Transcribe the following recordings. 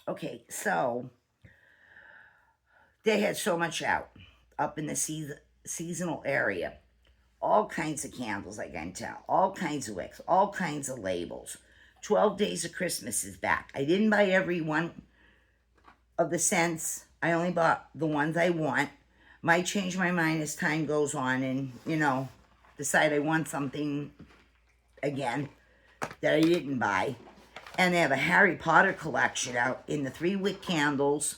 Okay, so they had so much out up in the seasonal area. All kinds of candles, I can tell. All kinds of wicks. All kinds of labels. 12 Days of Christmas is back. I didn't buy every one of the scents. I only bought the ones I want. Might change my mind as time goes on and, decide I want something again that I didn't buy. And they have a Harry Potter collection out in the 3-wick candles.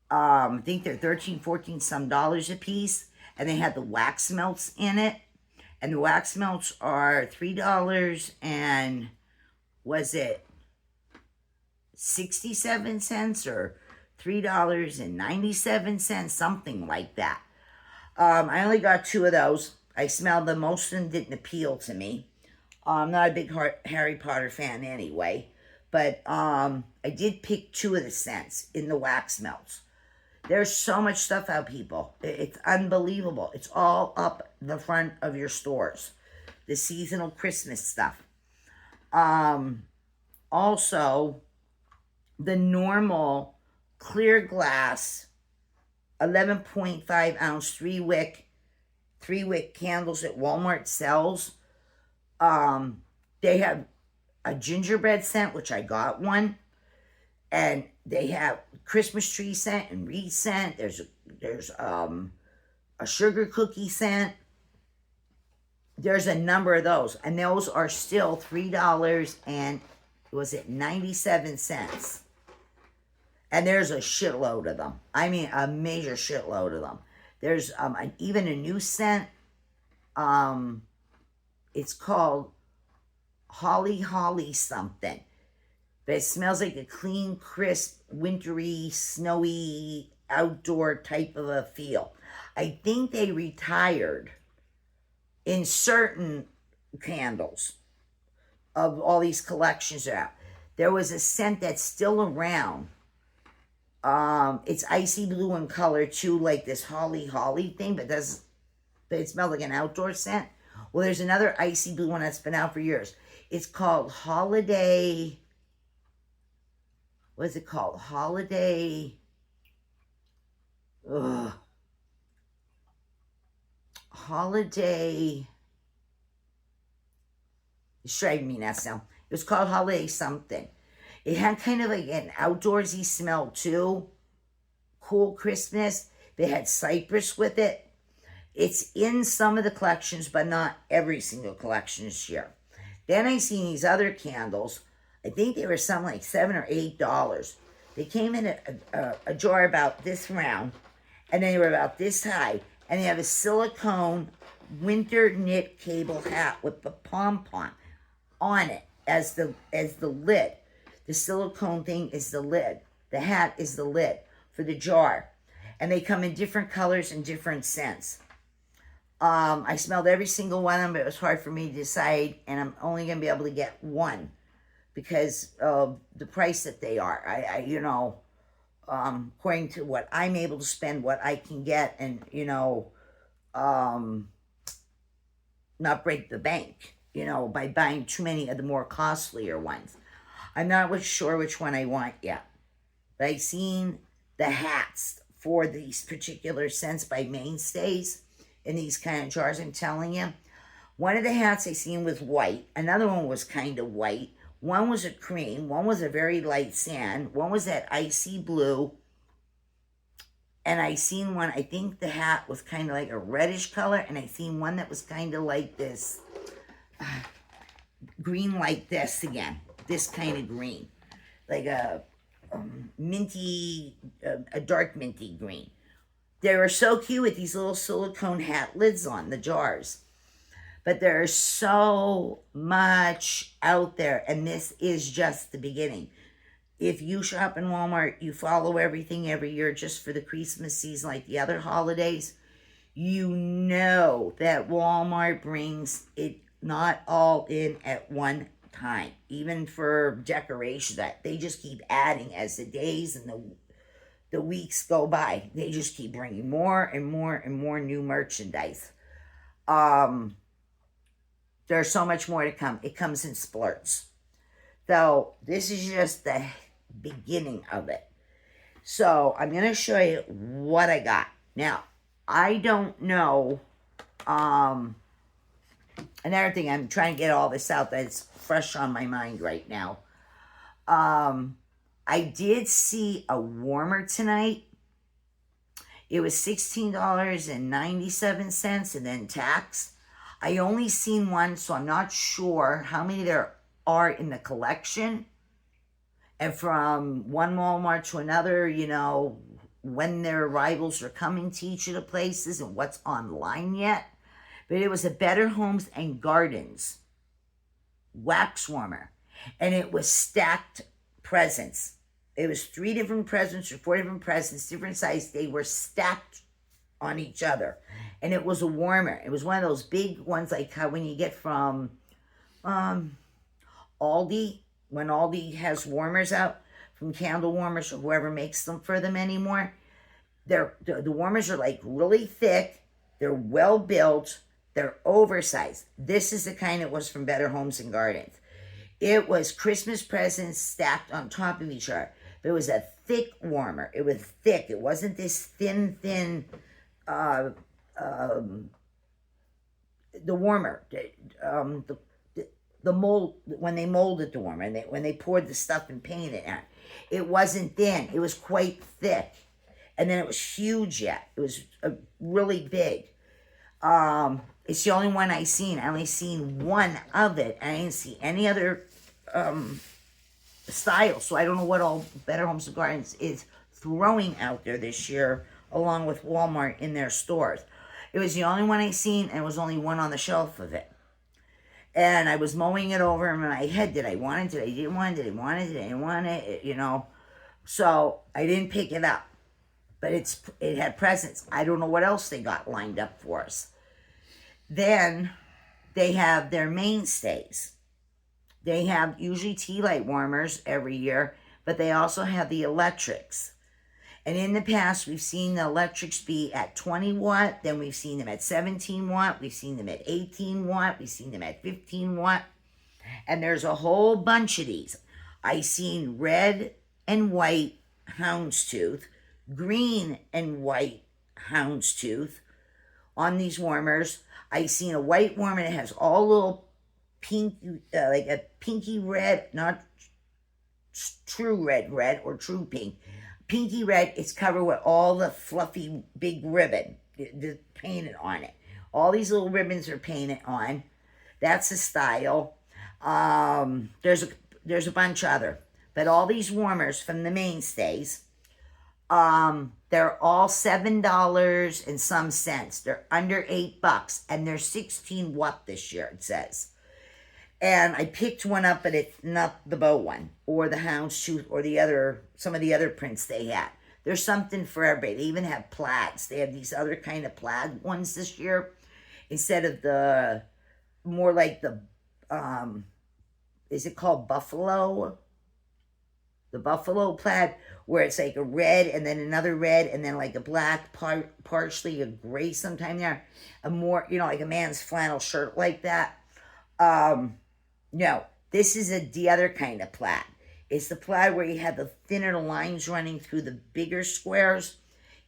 I think they're 13, 14 some dollars a piece. And they had the wax melts in it. And the wax melts are $3 and was it 67 cents or $3.97, something like that. I only got 2 of those. I smelled them. Most of them didn't appeal to me. I'm not a big Harry Potter fan anyway. But I did pick 2 of the scents in the wax melts. There's so much stuff out, people. It's unbelievable. It's all up the front of your stores. The seasonal Christmas stuff. Also, the normal clear glass 11.5 ounce 3-wick candles that Walmart sells. They have a gingerbread scent, which I got one, and they have Christmas tree scent and wreath scent. There's a sugar cookie scent. There's a number of those, and those are still $3 and was it 97 cents. And there's a shitload of them. I mean, a major shitload of them. There's even a new scent. It's called Holly something. But it smells like a clean, crisp, wintry, snowy, outdoor type of a feel. I think they retired in certain candles of all these collections out. There was a scent that's still around. It's icy blue in color too, like this holly thing, but it smells like an outdoor scent. Well, there's another icy blue one that's been out for years. It's called Holiday. What is it called? Holiday. Holiday. It's driving me nuts now. It was called Holiday something. It had kind of like an outdoorsy smell too. Cool Christmas. They had cypress with it. It's in some of the collections, but not every single collection this year. Then I seen these other candles. I think they were something like $7 or $8. They came in a jar about this round, and they were about this high. And they have a silicone winter knit cable hat with the pom-pom on it as the lid. The silicone thing is the lid. The hat is the lid for the jar. And they come in different colors and different scents. I smelled every single one of them, but it was hard for me to decide, and I'm only going to be able to get one because of the price that they are. According to what I'm able to spend, what I can get, and, not break the bank, by buying too many of the more costlier ones. I'm not sure which one I want yet. But I've seen the hats for these particular scents by Mainstays in these kind of jars, I'm telling you. One of the hats I seen was white. Another one was kind of white. One was a cream. One was a very light sand. One was that icy blue. And I seen one, I think the hat was kind of like a reddish color. And I seen one that was kind of like this green like this again. This kind of green. Like a minty, a dark minty green. They were so cute with these little silicone hat lids on the jars. But there's so much out there, and this is just the beginning. If you shop in Walmart, you follow everything every year just for the Christmas season like the other holidays, you know that Walmart brings it not all in at one time. Even for decoration, that they just keep adding as the days and the weeks go by. They just keep bringing more and more and more new merchandise. There's so much more to come. It comes in splurts. So this is just the beginning of it. So I'm going to show you what I got. Now, I don't know, another thing, I'm trying to get all this out that's fresh on my mind right now. I did see a warmer tonight. It was $16.97 and then tax. I only seen one, so I'm not sure how many there are in the collection. And from one Walmart to another, you know, when their arrivals are coming to each of the places and what's online yet. But it was a Better Homes and Gardens wax warmer. And it was stacked presents. It was 3 different presents or 4 different presents, different size. They were stacked on each other. And it was a warmer. It was one of those big ones like how when you get from Aldi, when Aldi has warmers out, from Candle Warmers or whoever makes them for them anymore. The warmers are like really thick. They're well built. They're oversized. This is the kind that was from Better Homes and Gardens. It was Christmas presents stacked on top of each other. But it was a thick warmer. It was thick. It wasn't this thin, the warmer. The mold, when they molded the warmer, and when they poured the stuff and painted it, it wasn't thin. It was quite thick. And then it was huge yet. It was really big. It's the only one I seen. I only seen one of it. I didn't see any other style. So I don't know what all Better Homes and Gardens is throwing out there this year, along with Walmart in their stores. It was the only one I seen, and it was only one on the shelf of it. And I was mowing it over in my head. Did I want it? Did I didn't want it? Did I want it? Did I didn't want it? You know. So I didn't pick it up. But it had presents. I don't know what else they got lined up for us. Then they have their mainstays. They have usually tea light warmers every year, but they also have the electrics. And in the past, we've seen the electrics be at 20 watt, then we've seen them at 17 watt, we've seen them at 18 watt, we've seen them at 15 watt. And there's a whole bunch of these. I seen red and white houndstooth, green and white houndstooth on these warmers. I seen a white warmer that has all little pink, like a pinky red, not true red or true pink. Pinky red, it's covered with all the fluffy big ribbon painted on it. All these little ribbons are painted on. That's the style. There's a bunch other. But all these warmers from the mainstays, they're all $7 and some cents. They're under $8, and they're 16 watt this year, it says. And I picked one up, but it's not the bow one, or the houndstooth, or some of the other prints they had. There's something for everybody. They even have plaids. They have these other kind of plaid ones this year, instead of the, more like the, is it called buffalo? The buffalo plaid, where it's like a red and then another red and then like a black, partially a gray sometime there. A more, like a man's flannel shirt like that. No, this is the other kind of plaid. It's the plaid where you have the thinner lines running through the bigger squares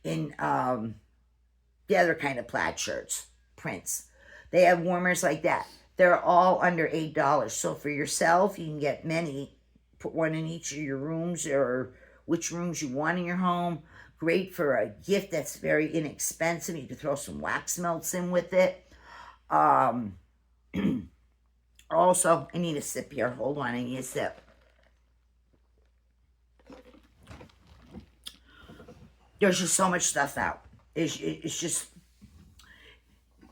in the other kind of plaid shirts, prints. They have warmers like that. They're all under $8. So for yourself, you can get many. Put one in each of your rooms or which rooms you want in your home. Great for a gift that's very inexpensive. You can throw some wax melts in with it. Also, I need a sip here. Hold on, I need a sip. There's just so much stuff out. It's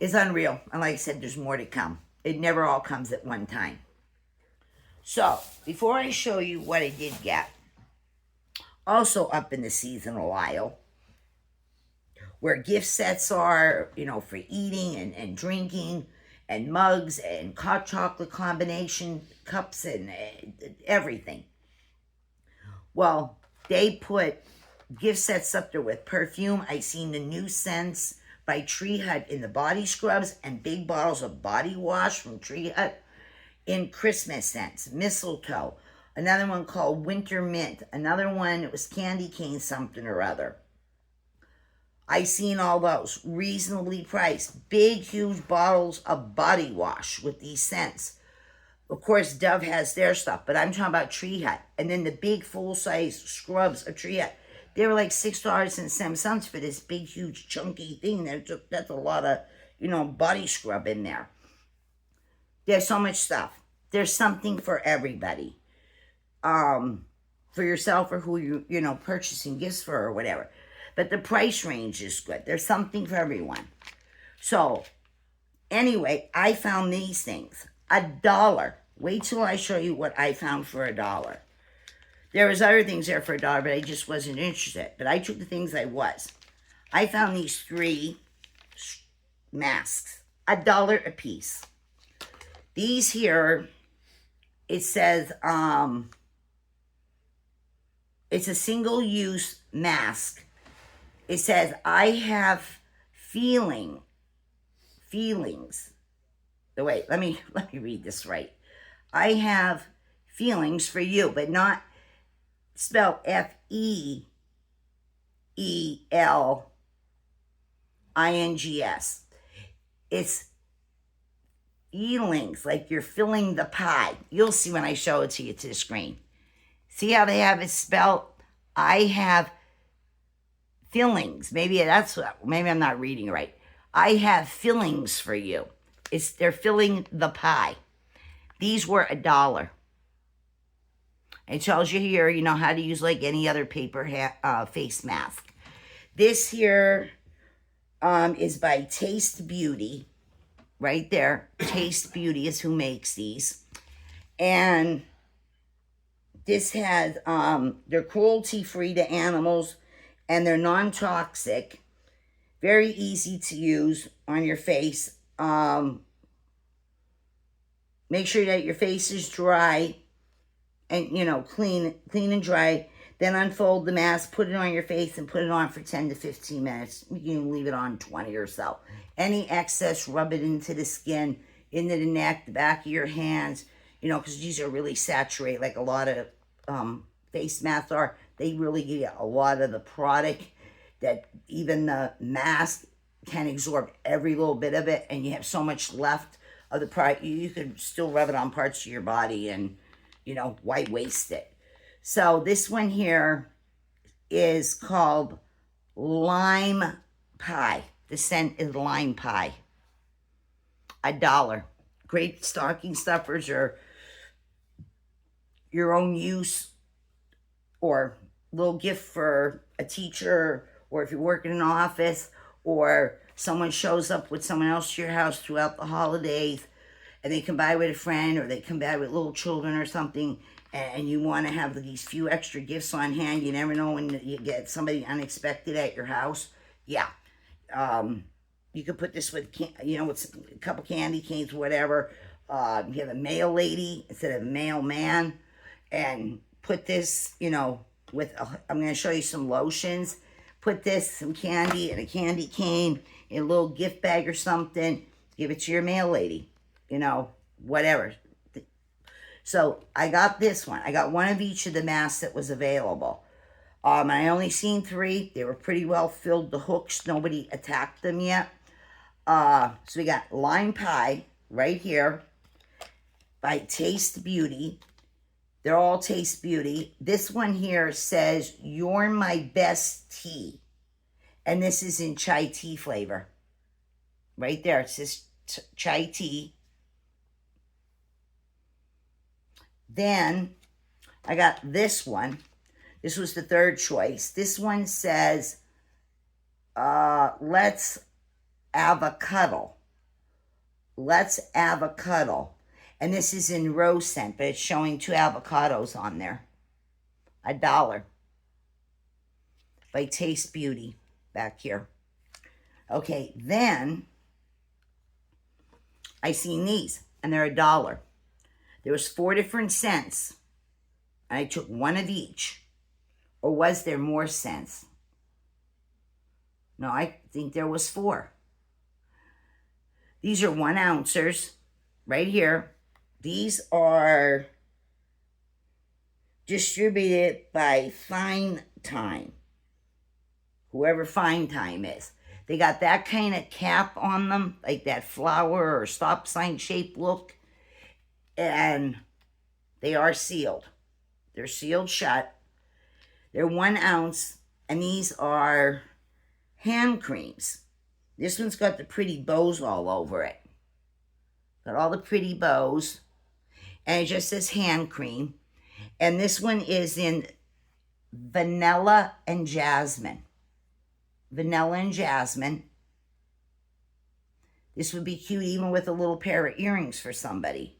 unreal. And like I said, there's more to come. It never all comes at one time. So, before I show you what I did get, also up in the seasonal aisle, where gift sets are, for eating and drinking, and mugs and hot chocolate combination cups and everything. Well, they put gift sets up there with perfume. I seen the new scents by Tree Hut in the body scrubs and big bottles of body wash from Tree Hut in Christmas scents. Mistletoe, Another one called Winter Mint. Another one, it was candy cane something or other. I seen all those reasonably priced, big, huge bottles of body wash with these scents. Of course, Dove has their stuff, but I'm talking about Tree Hut. And then the big full-size scrubs of Tree Hut. They were like $6.07 for this big, huge, chunky thing. That's a lot of, body scrub in there. There's so much stuff. There's something for everybody. For yourself or who you purchasing gifts for or whatever. But the price range is good. There's something for everyone. So, anyway, I found these things. $1. Wait till I show you what I found for $1. There was other things there for $1, but I just wasn't interested. But I took the things I was. I found these 3 masks. $1 a piece. These here, it says, it's a single-use mask. It says, I have feelings. Wait, let me read this right. I have feelings for you, but not spelled F-E-E-L-I-N-G-S. It's feelings, like you're filling the pie. You'll see when I show it to you to the screen. See how they have it spelled? I have feelings. Maybe I'm not reading it right. I have feelings for you. They're filling the pie. These were $1. It tells you here, how to use like any other paper face mask. This here is by Taste Beauty. Right there. Taste Beauty is who makes these. And this has, they're cruelty-free to animals, and they're non-toxic. Very easy to use on your face. Make sure that your face is dry and, clean and dry. Then unfold the mask, put it on your face, and put it on for 10 to 15 minutes. You can leave it on 20 or so. Any excess, rub it into the skin, into the neck, the back of your hands, because these are really saturated, like a lot of face masks are. They really give you a lot of the product that even the mask can absorb every little bit of it, and you have so much left of the product. You could still rub it on parts of your body and, why waste it? So this one here is called Lime Pie. The scent is Lime Pie. $1. Great stocking stuffers or your own use, or little gift for a teacher, or if you work in an office, or someone shows up with someone else to your house throughout the holidays, and they come by with a friend, or they come by with little children or something, and you want to have these few extra gifts on hand. You never know when you get somebody unexpected at your house. Yeah. You could put this with, with a couple candy canes, whatever. You have a mail lady instead of a mailman. And put this, with, I'm going to show you some lotions. Put this, some candy, and a candy cane in a little gift bag or something. Give it to your mail lady. Whatever. So I got this one. I got one of each of the masks that was available. I only seen 3. They were pretty well filled. The hooks, nobody attacked them yet. So we got Lime Pie right here by Taste Beauty. They're all Taste Beauty. This one here says, You're My Best Tea. And this is in chai tea flavor. Right there. It says chai tea. Then I got this one. This was the 3rd choice. This one says, Let's have a cuddle. Let's have a cuddle. And this is in rose scent, but it's showing 2 avocados on there. $1. By Taste Beauty back here. Okay, then I seen these, and they're $1. There was 4 different scents, and I took one of each. Or was there more scents? No, I think there was 4. These are 1 ouncers right here. These are distributed by Fine Time. Whoever Fine Time is. They got that kind of cap on them, like that flower or stop sign shape look. And they are sealed. They're sealed shut. They're 1 ounce, and these are hand creams. This one's got the pretty bows all over it. Got all the pretty bows. And it just says hand cream. And this one is in vanilla and jasmine. Vanilla and jasmine. This would be cute even with a little pair of earrings for somebody.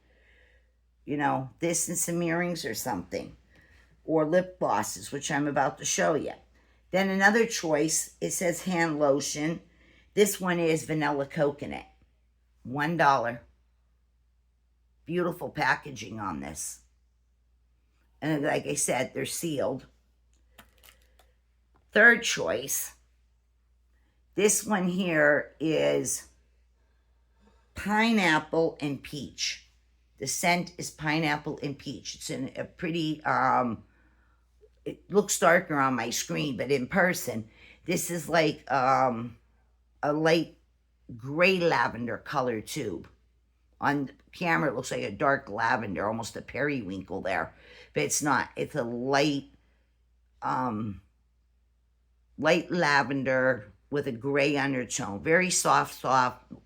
You know, this and some earrings or something. Or lip glosses, which I'm about to show you. Then another choice, it says hand lotion. This one is vanilla coconut. $1. Beautiful packaging on this. And like I said, they're sealed. Third choice. This one here is pineapple and peach. The scent is pineapple and peach. It's in a pretty, it looks darker on my screen, but in person, this is like a light gray lavender color tube. On camera, it looks like a dark lavender, almost a periwinkle there. But it's not. It's a light lavender with a gray undertone. Very soft,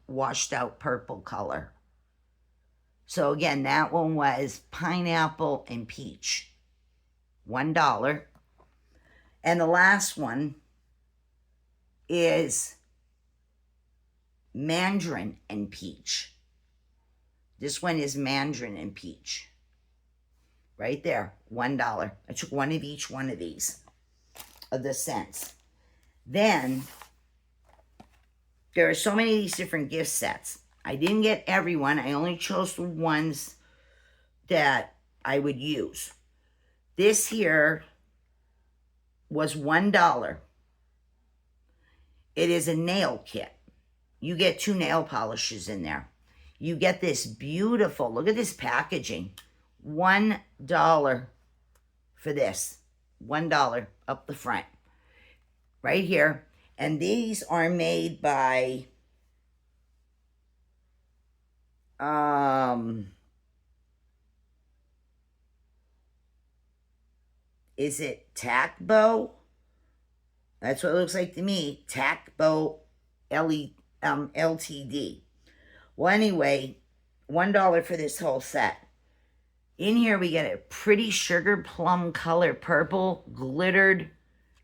washed out purple color. So again, that one was pineapple and peach. $1. And the last one is mandarin and peach. This one is mandarin and peach. Right there, $1. I took one of each one of these, of the scents. Then, there are so many of these different gift sets. I didn't get everyone. I only chose the ones that I would use. This here was $1. It is a nail kit. You get 2 nail polishes in there. You get this beautiful, look at this packaging. $1 for this. $1 up the front. Right here. And these are made by is it Tacbo? That's what it looks like to me. Tacbo Ltd. Well, anyway, $1 for this whole set. In here, we get a pretty sugar plum color purple glittered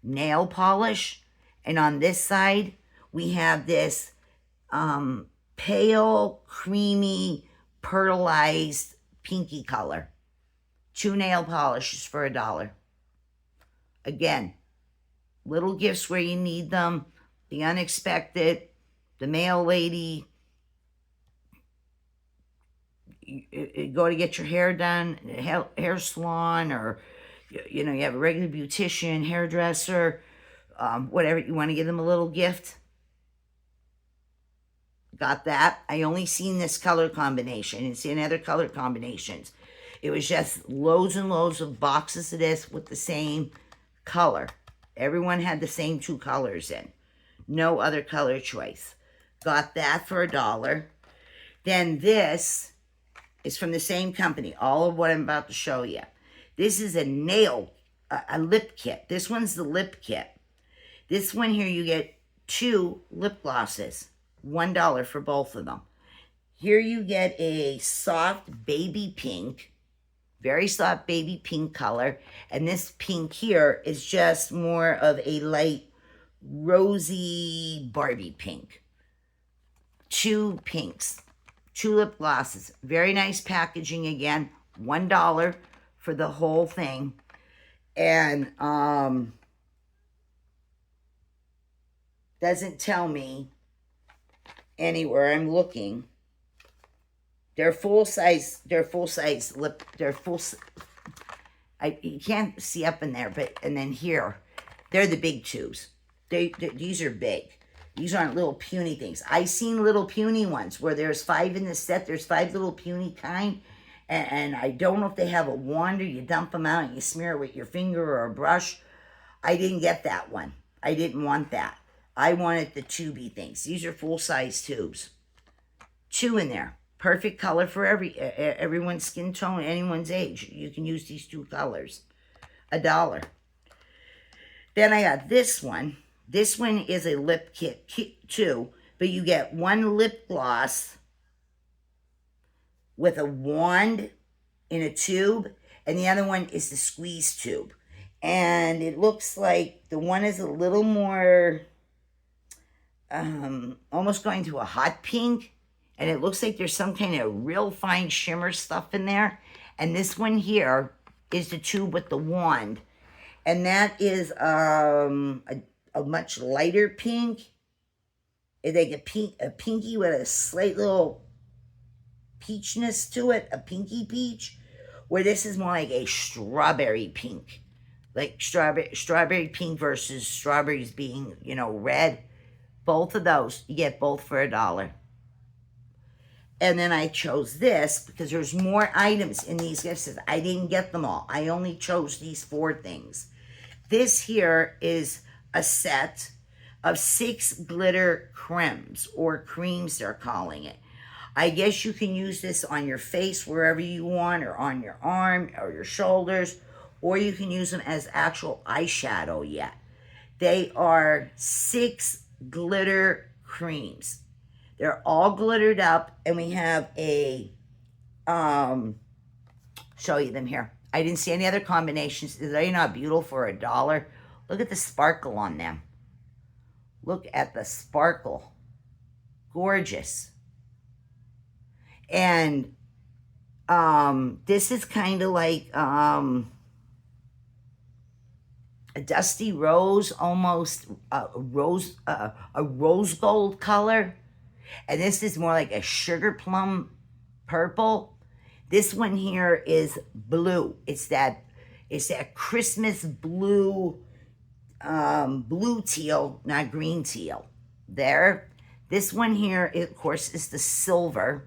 nail polish. And on this side, we have this pale, creamy, pearlized pinky color. 2 nail polishes for $1. Again, little gifts where you need them. The unexpected. The mail lady. You go to get your hair done, hair salon, or you know, you have a regular beautician, hairdresser, whatever, you want to give them a little gift. Got that. I only seen this color combination. I didn't see any other color combinations. It was just loads and loads of boxes of this with the same color. Everyone had the same 2 colors in. No other color choice. Got that for $1. Then this is from the same company. All of what I'm about to show you. This is a lip kit. This one's the lip kit. This one here, you get 2 lip glosses. $1 for both of them. Here you get a soft baby pink. Very soft baby pink color. And this pink here is just more of a light rosy Barbie pink. 2 pinks. 2 lip glosses. Very nice packaging again. $1 for the whole thing. And doesn't tell me anywhere I'm looking. They're full size lip. You can't see up in there, but and then here, they're the big tubes. These are big. These aren't little puny things. I seen little puny ones where there's 5 in the set. There's 5 little puny kind, And I don't know if they have a wand or you dump them out and you smear it with your finger or a brush. I didn't get that one. I didn't want that. I wanted the tubey things. These are full-size tubes. 2 in there. Perfect color for everyone's skin tone, anyone's age. You can use these 2 colors. $1. Then I got this one. This one is a lip kit too, but you get 1 lip gloss with a wand in a tube, and the other one is the squeeze tube. And it looks like the one is a little more, almost going to a hot pink, and it looks like there's some kind of real fine shimmer stuff in there. And this one here is the tube with the wand, and that is a much lighter pink. It's like a pinky with a slight little peachness to it, a pinky peach, where this is more like a strawberry pink, like strawberry pink versus strawberries being, red. Both of those, you get both for $1. And then I chose this because there's more items in these gifts. I didn't get them all. I only chose these 4 things. This here is a set of 6 glitter cremes, or creams they're calling it. I guess you can use this on your face wherever you want, or on your arm or your shoulders, or you can use them as actual eyeshadow yet. They are 6 glitter creams. They're all glittered up, and we have a, show you them here. I didn't see any other combinations. They're not beautiful for $1. Look at the sparkle on them. Look at the sparkle. Gorgeous. And this is kind of like a dusty rose, almost a rose gold color. And this is more like a sugar plum purple. This one here is blue. It's that Christmas blue, blue teal, not green teal. There. This one here, of course, is the silver.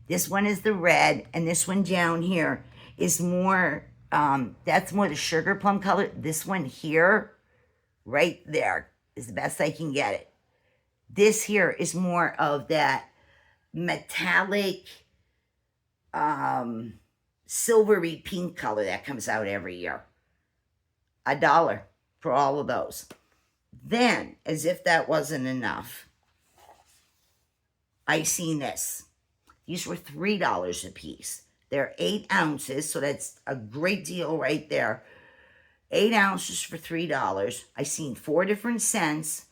This one is the red, and this one down here is more, that's more the sugar plum color. This one here, right there, is the best I can get it. This here is more of that metallic, silvery pink color that comes out every year. $1 for all of those. Then, as if that wasn't enough, I seen this. These were $3 a piece. They're 8 ounces, so that's a great deal right there. 8 ounces for $3. I seen 4 different scents.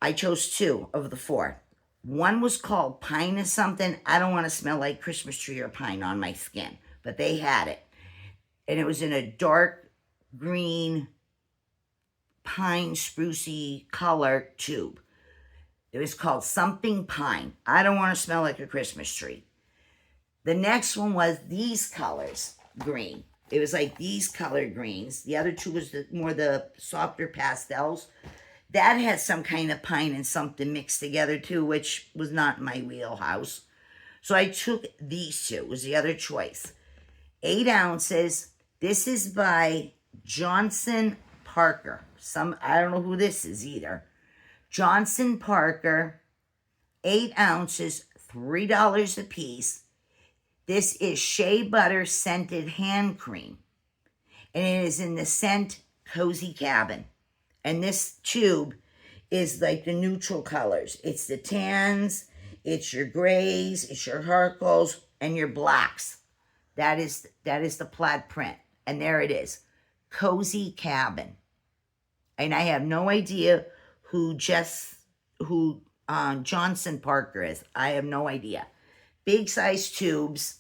I chose 2 of the 4. One was called Pine or something. I don't want to smell like Christmas tree or pine on my skin, but they had it. And it was in a dark green, pine sprucey color tube. It was called something pine. I don't want to smell like a Christmas tree. The next one was these colors, green. It was like these color greens. The other 2 was more the softer pastels. That had some kind of pine and something mixed together too, which was not my wheelhouse. So I took these 2. It was the other choice. 8 ounces. This is by Johnson Parker. I don't know who this is either. Johnson Parker, 8 ounces, $3 a piece. This is Shea Butter Scented Hand Cream. And it is in the scent Cozy Cabin. And this tube is like the neutral colors. It's the tans, it's your grays, it's your charcoals, and your blacks. That is the plaid print. And there it is. Cozy Cabin. And I have no idea who Johnson Parker is. I have no idea. Big size tubes,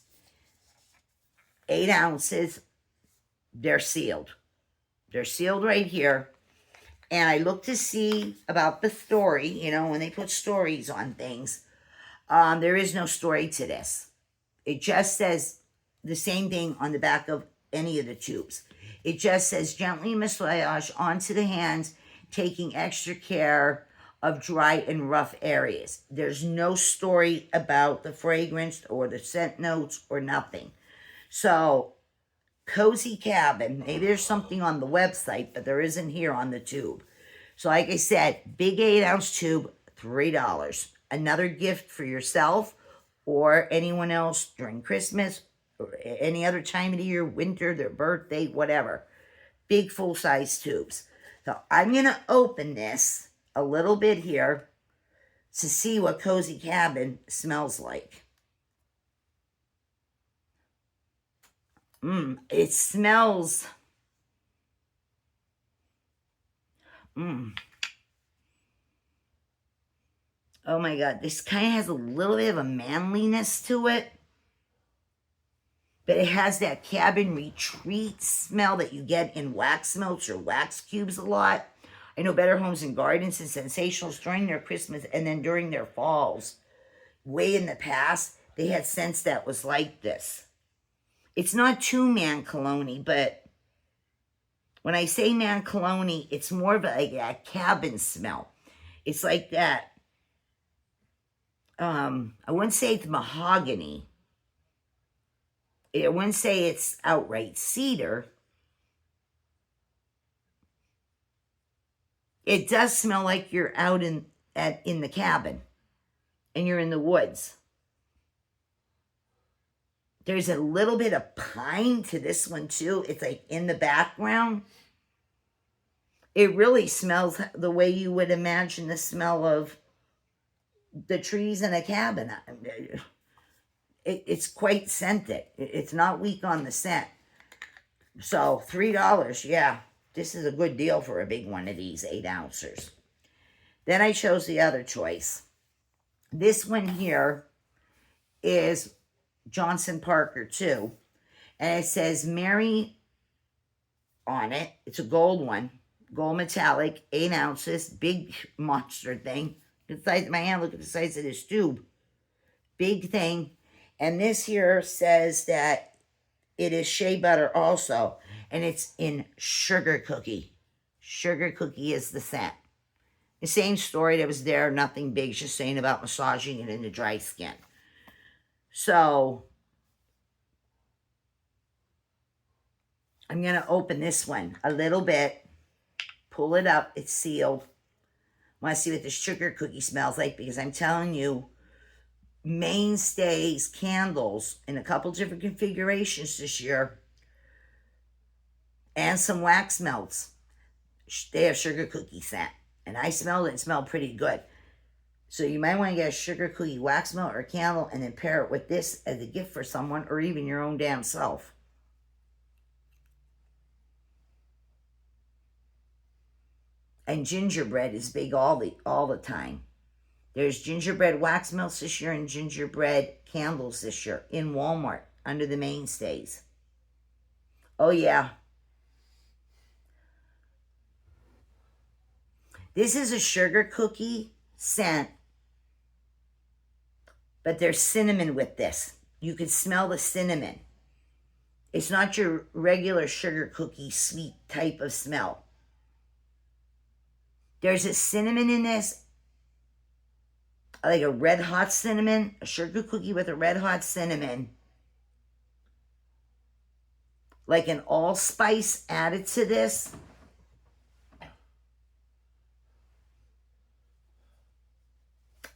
8 ounces. They're sealed. They're sealed right here. And I looked to see about the story, when they put stories on things. There is no story to this. It just says the same thing on the back of any of the tubes. It just says gently massage onto the hands, taking extra care of dry and rough areas. There's no story about the fragrance or the scent notes or nothing. So, Cozy Cabin, maybe there's something on the website, but there isn't here on the tube. So, like I said, big 8-ounce tube, $3. Another gift for yourself or anyone else during Christmas or any other time of the year, winter, their birthday, whatever. Big full-size tubes. So I'm going to open this a little bit here to see what Cozy Cabin smells like. It smells... Oh my God, this kind of has a little bit of a manliness to it. But it has that cabin retreat smell that you get in wax melts or wax cubes a lot. I know Better Homes and Gardens and Sensationals during their Christmas and then during their falls, way in the past, they had scents that was like this. It's not too man cologne-y, but when I say man cologne-y, it's more of like a cabin smell. It's like that. I wouldn't say it's mahogany. I wouldn't say it's outright cedar. It does smell like you're out in the cabin and you're in the woods. There's a little bit of pine to this one too. It's like in the background. It really smells the way you would imagine the smell of the trees in a cabin. It's quite scented. It's not weak on the scent. So $3, yeah. This is a good deal for a big one of these 8-ouncers. Then I chose the other choice. This one here is Johnson Parker 2. And it says Mary on it. It's a gold one. Gold metallic, 8 ounces. Big monster thing. Look at the size of my hand. Look at the size of this tube. Big thing. And this here says that it is shea butter also. And it's in Sugar Cookie. Sugar Cookie is the scent. The same story that was there. Nothing big. Just saying about massaging it into dry skin. So, I'm going to open this one a little bit. Pull it up. It's sealed. I want to see what the Sugar Cookie smells like. Because I'm telling you, Mainstays candles in a couple different configurations this year. And some wax melts. They have Sugar Cookie scent. And I smelled it and smelled pretty good. So you might want to get a Sugar Cookie wax melt or candle and then pair it with this as a gift for someone or even your own damn self. And gingerbread is big all the time. There's gingerbread wax melts this year and gingerbread candles this year in Walmart under the Mainstays. Oh yeah. This is a Sugar Cookie scent, but there's cinnamon with this. You can smell the cinnamon. It's not your regular Sugar Cookie sweet type of smell. There's a cinnamon in this, like a red hot cinnamon, a Sugar Cookie with a red hot cinnamon, like an allspice added to this.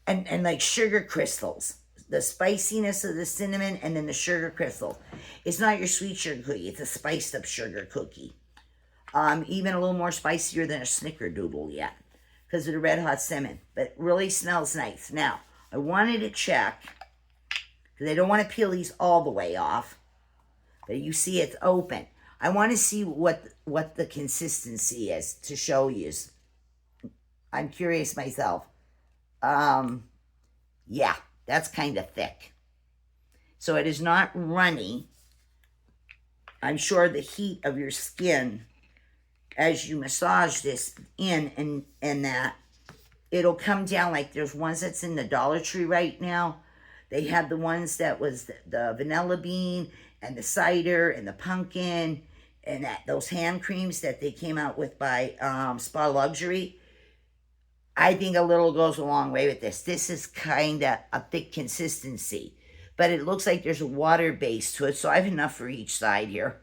And like sugar crystals. The spiciness of the cinnamon and then the sugar crystals. It's not your sweet sugar cookie. It's a spiced up sugar cookie. Even a little more spicier than a snickerdoodle yet. Because of the red hot cinnamon. But it really smells nice. Now, I wanted to check. Because I don't want to peel these all the way off. But you see it's open. I want to see what the consistency is to show you. I'm curious myself. Yeah, that's kind of thick. So it is not runny. I'm sure the heat of your skin as you massage this in and that, it'll come down. Like there's ones that's in the Dollar Tree right now. They have the ones that was the vanilla bean and the cider and the pumpkin and those hand creams that they came out with by Spa Luxury. I think a little goes a long way with this. This is kind of a thick consistency, but it looks like there's a water base to it, so I have enough for each side here.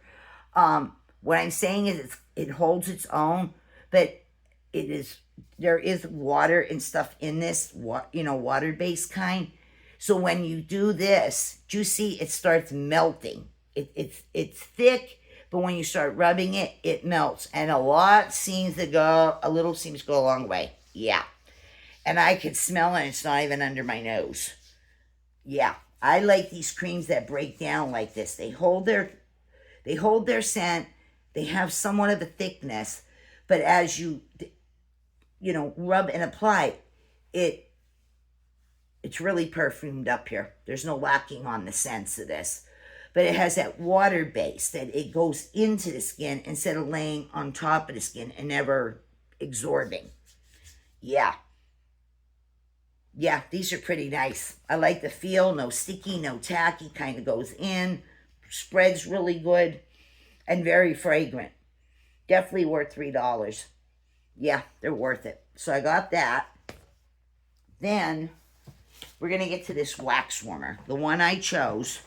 What I'm saying is it holds its own, but there is water and stuff in this, water-based kind. So when you do this, do you see it starts melting? It's thick, but when you start rubbing it, it melts. And a little seems to go a long way. Yeah. And I can smell it, it's not even under my nose. Yeah. I like these creams that break down like this. They hold their scent. They have somewhat of a thickness, but as you rub and apply it, it's really perfumed up here. There's no lacking on the scents of this. But it has that water base that it goes into the skin instead of laying on top of the skin and never absorbing. Yeah. Yeah, these are pretty nice. I like the feel. No sticky, no tacky. Kind of goes in. Spreads really good. And very fragrant. Definitely worth $3. Yeah, they're worth it. So I got that. Then we're going to get to this wax warmer. The one I chose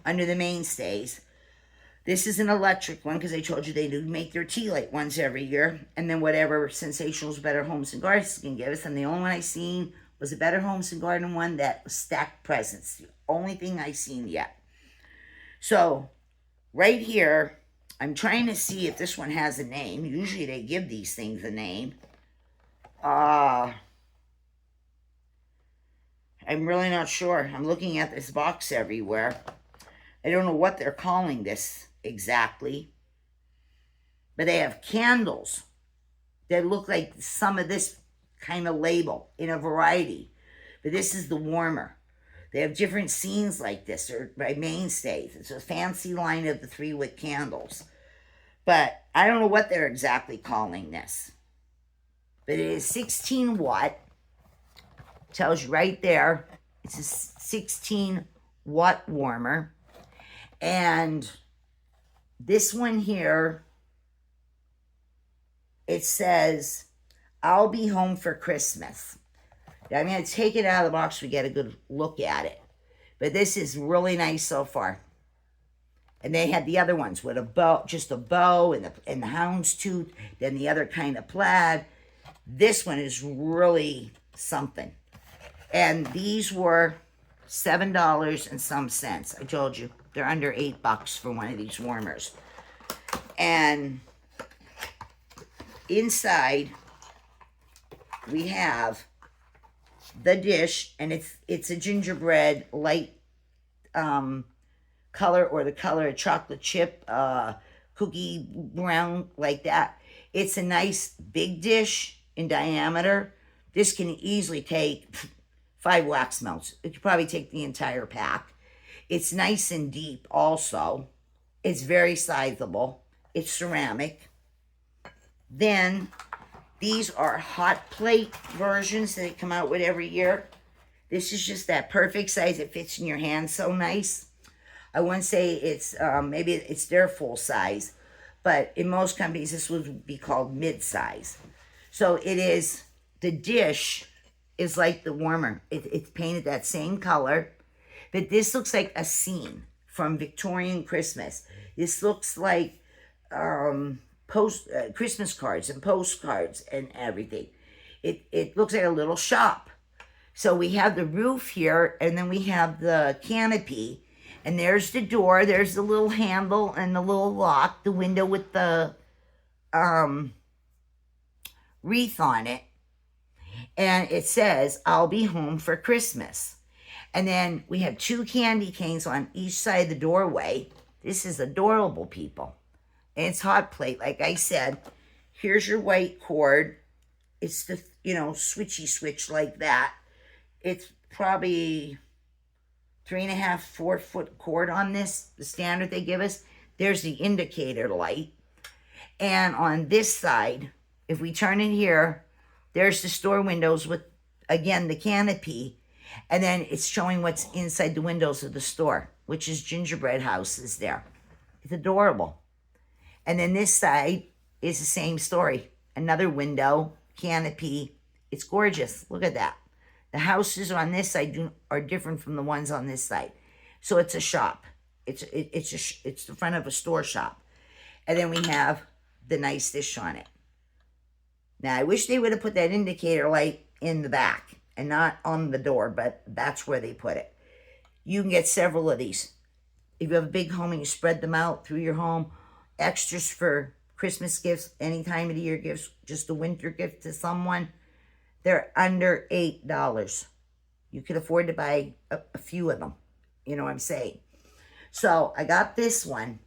under the mainstays. This is an electric one because I told you they do make their tea light ones every year. And then whatever Sensationals Better Homes and Gardens can give us. And the only one I seen was a Better Homes and Garden one that was stacked presents. The only thing I seen yet. So right here, I'm trying to see if this one has a name. Usually they give these things a name. I'm really not sure. I'm looking at this box everywhere. I don't know what they're calling this exactly. But they have candles that look like some of this kind of label in a variety. But this is the warmer. They have different scenes like this. They're by mainstays. It's a fancy line of the 3-wick candles. But I don't know what they're exactly calling this. But it is 16 watt. Tells you right there. It's a 16 watt warmer. And this one here, it says, I'll be home for Christmas. I'm going to take it out of the box so we get a good look at it. But this is really nice so far. And they had the other ones with a bow, just a bow and the houndstooth, then the other kind of plaid. This one is really something. And these were $7 and some cents. I told you, they're under $8 for one of these warmers. And inside, we have the dish, and it's a gingerbread light color, or the color of chocolate chip, cookie brown, like that. It's a nice big dish in diameter. This can easily take 5 wax melts. It could probably take the entire pack. It's nice and deep also. It's very sizable. It's ceramic. Then these are hot plate versions that they come out with every year. This is just that perfect size. It fits in your hand so nice. I wouldn't say it's, maybe it's their full size, but in most companies this would be called mid-size. So it is, the dish is like the warmer. It's painted that same color, but this looks like a scene from Victorian Christmas. This looks like Christmas cards and postcards and everything. It looks like a little shop. So we have the roof here, and then we have the canopy, and there's the door, there's the little handle and the little lock, the window with the wreath on it. And it says, I'll be home for Christmas. And then we have 2 candy canes on each side of the doorway. This is adorable, people. And it's hot plate, like I said. Here's your white cord. It's the, switchy switch like that. It's probably 3.5, 4 foot cord on this, the standard they give us. There's the indicator light. And on this side, if we turn it here, there's the store windows with, again, the canopy. And then it's showing what's inside the windows of the store, which is gingerbread houses there. It's adorable. And then this side is the same story. Another window, canopy. It's gorgeous. Look at that. The houses on this side are different from the ones on this side. So it's a shop. It's the front of a store shop. And then we have the nice dish on it. Now, I wish they would have put that indicator light in the back and not on the door, but that's where they put it. You can get several of these. If you have a big home and you spread them out through your home, extras for Christmas gifts, any time of the year gifts, just a winter gift to someone, they're under $8. You could afford to buy a few of them. You know what I'm saying? So I got this one.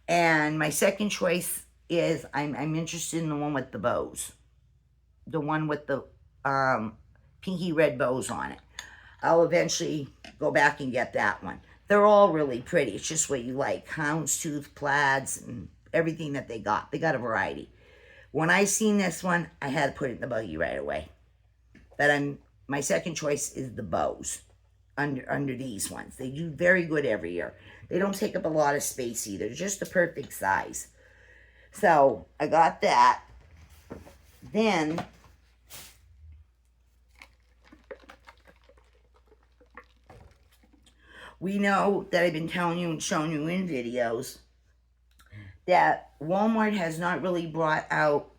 And my second choice is I'm interested in the one with the bows. The one with the pinky red bows on it. I'll eventually go back and get that one. They're all really pretty. It's just what you like. Houndstooth, plaids, and everything that they got. They got a variety. When I seen this one, I had to put it in the buggy right away. But my second choice is the bows under these ones. They do very good every year. They don't take up a lot of space either. Just the perfect size. So I got that. Then we know that I've been telling you and showing you in videos that Walmart has not really brought out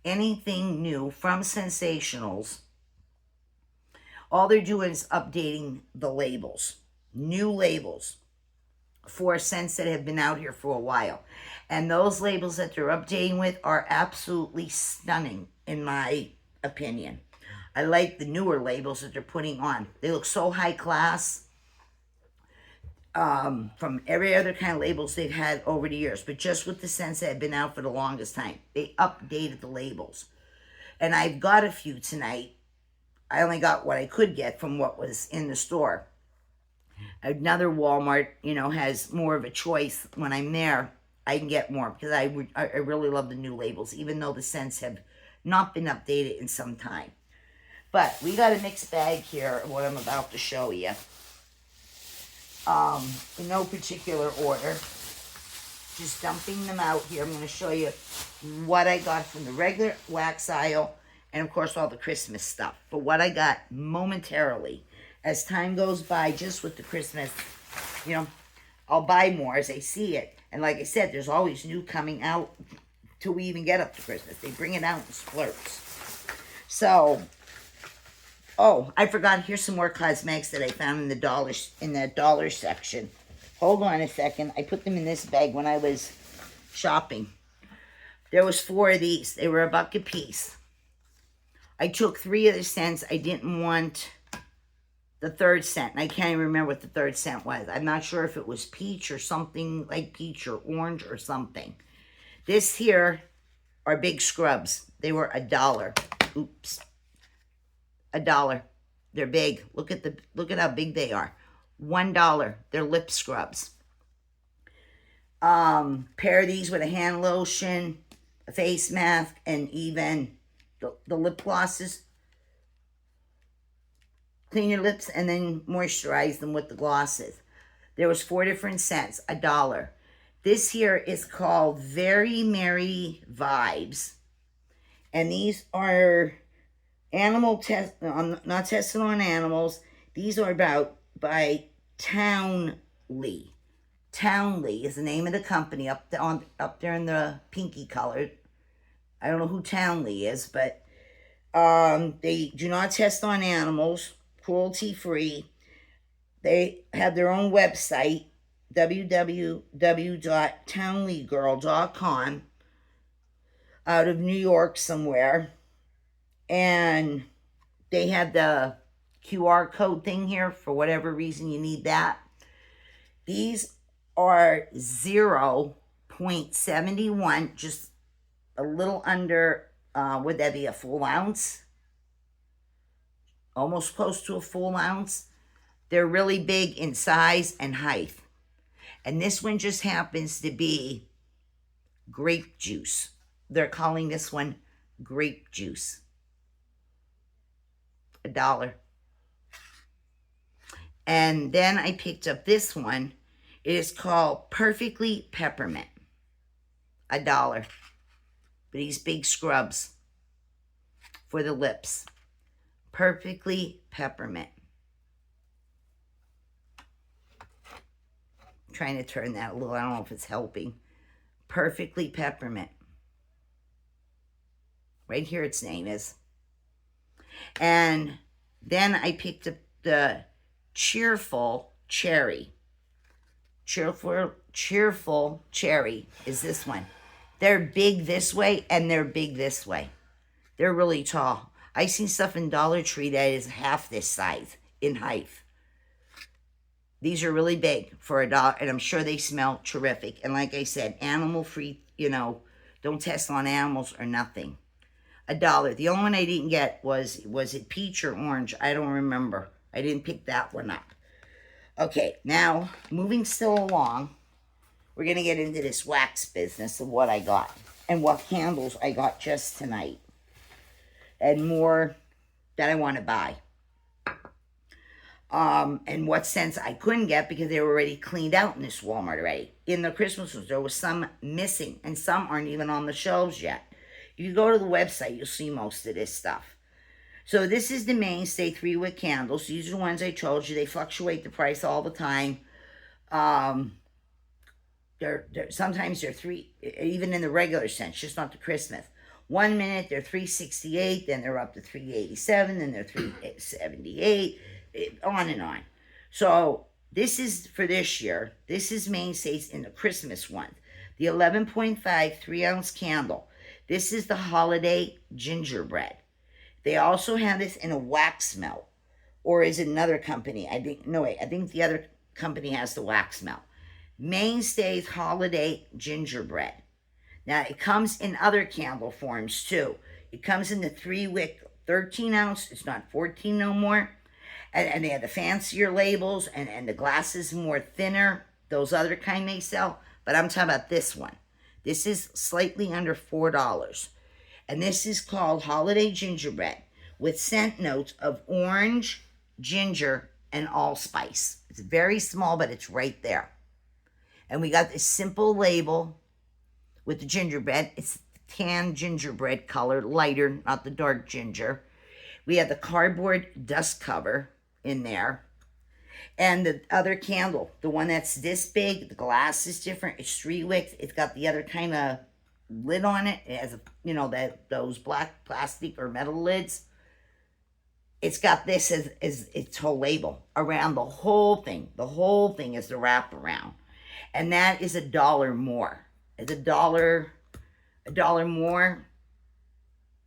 anything new from Sensationals. All they're doing is updating the labels. New labels for scents that have been out here for a while. And those labels that they're updating with are absolutely stunning, in my opinion. I like the newer labels that they're putting on. They look so high class. From every other kind of labels they've had over the years. But just with the scents that have been out for the longest time. They updated the labels. And I've got a few tonight. I only got what I could get from what was in the store. Another Walmart, has more of a choice. When I'm there, I can get more because I really love the new labels, even though the scents have not been updated in some time. But we got a mixed bag here of what I'm about to show you. In no particular order. Just dumping them out here. I'm going to show you what I got from the regular wax aisle. And, of course, all the Christmas stuff. But what I got momentarily, as time goes by, just with the Christmas, I'll buy more as I see it. And like I said, there's always new coming out till we even get up to Christmas. They bring it out in splurts. So, I forgot. Here's some more cosmetics that I found in the dollar section. Hold on a second. I put them in this bag when I was shopping. There was 4 of these. They were $1 a piece. I took 3 of the scents. I didn't want the third scent. And I can't even remember what the third scent was. I'm not sure if it was peach or something like peach or orange or something. This here are big scrubs. They were $1. Oops. $1. They're big. Look at how big they are. $1. They're lip scrubs. Pair of these with a hand lotion, a face mask, and even the lip glosses. Clean your lips and then moisturize them with the glosses. There was 4 different scents, $1. This here is called Very Merry Vibes. And these are not tested on animals. These are by Townley. Townley is the name of the company up there in the pinky color. I don't know who Townley is, but they do not test on animals, cruelty-free. They have their own website, www.townleygirl.com, out of New York somewhere. And they have the QR code thing here for whatever reason you need that. These are 0.71, just a little under, would that be a full ounce? Almost close to a full ounce. They're really big in size and height. And this one just happens to be grape juice. They're calling this one grape juice. $1. And then I picked up this one. It is called Perfectly Peppermint. $1. For these big scrubs for the lips. Perfectly Peppermint. I'm trying to turn that a little. I don't know if it's helping. Perfectly Peppermint. Right here its name is. And then I picked up the Cheerful Cherry. Cheerful Cherry is this one. They're big this way and they're big this way. They're really tall. I seen stuff in Dollar Tree that is half this size in height. These are really big for $1, and I'm sure they smell terrific. And like I said, animal free, don't test on animals or nothing. $1. The only one I didn't get was it peach or orange? I don't remember. I didn't pick that one up. Okay, now moving still along, we're gonna get into this wax business of what I got and what candles I got just tonight, and more that I want to buy. And what scents I couldn't get because they were already cleaned out in this Walmart already. In the Christmas ones, there was some missing, and some aren't even on the shelves yet. If you go to the website, you'll see most of this stuff. So this is the Mainstay 3-wick candles. These are the ones I told you. They fluctuate the price all the time. Sometimes they're three, even in the regular sense, just not the Christmas. 1 minute they're $3.68, then they're up to $3.87, then they're $3.78, on and on. So this is for this year. This is Mainstays in the Christmas one. The 11.5 3-ounce candle. This is the Holiday Gingerbread. They also have this in a wax melt. Or is it another company? I think the other company has the wax melt. Mainstays Holiday Gingerbread. Now, it comes in other candle forms, too. It comes in the 3-wick 13-ounce. It's not 14 no more. And they have the fancier labels, and the glass is more thinner. Those other kind they sell. But I'm talking about this one. This is slightly under $4. And this is called Holiday Gingerbread with scent notes of orange, ginger, and allspice. It's very small, but it's right there. And we got this simple label with the gingerbread. It's tan gingerbread color, lighter, not the dark ginger. We have the cardboard dust cover in there. And the other candle, the one that's this big, the glass is different. It's 3 wicks. It's got the other kind of lid on it. It has, those black plastic or metal lids. It's got this as its whole label around the whole thing. The whole thing is the wraparound. And that is $1 more. It's $1 more.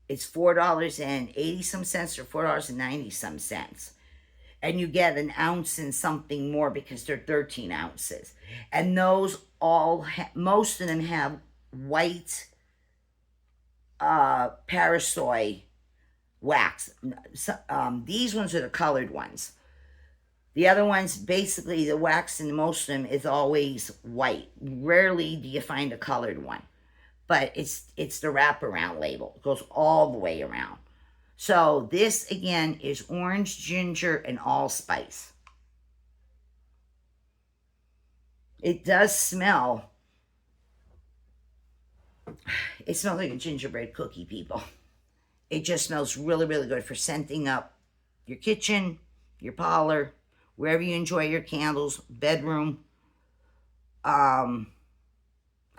It's $4.80 some cents or $4.90 some cents. And you get an ounce and something more because they're 13 ounces. And those most of them have white Parasoy wax. These ones are the colored ones. The other ones, basically, the wax in most of them is always white. Rarely do you find a colored one. But it's the wraparound label. It goes all the way around. So this, again, is orange, ginger, and allspice. It does smell. It smells like a gingerbread cookie, people. It just smells really, really good for scenting up your kitchen, your parlor, wherever you enjoy your candles, bedroom. I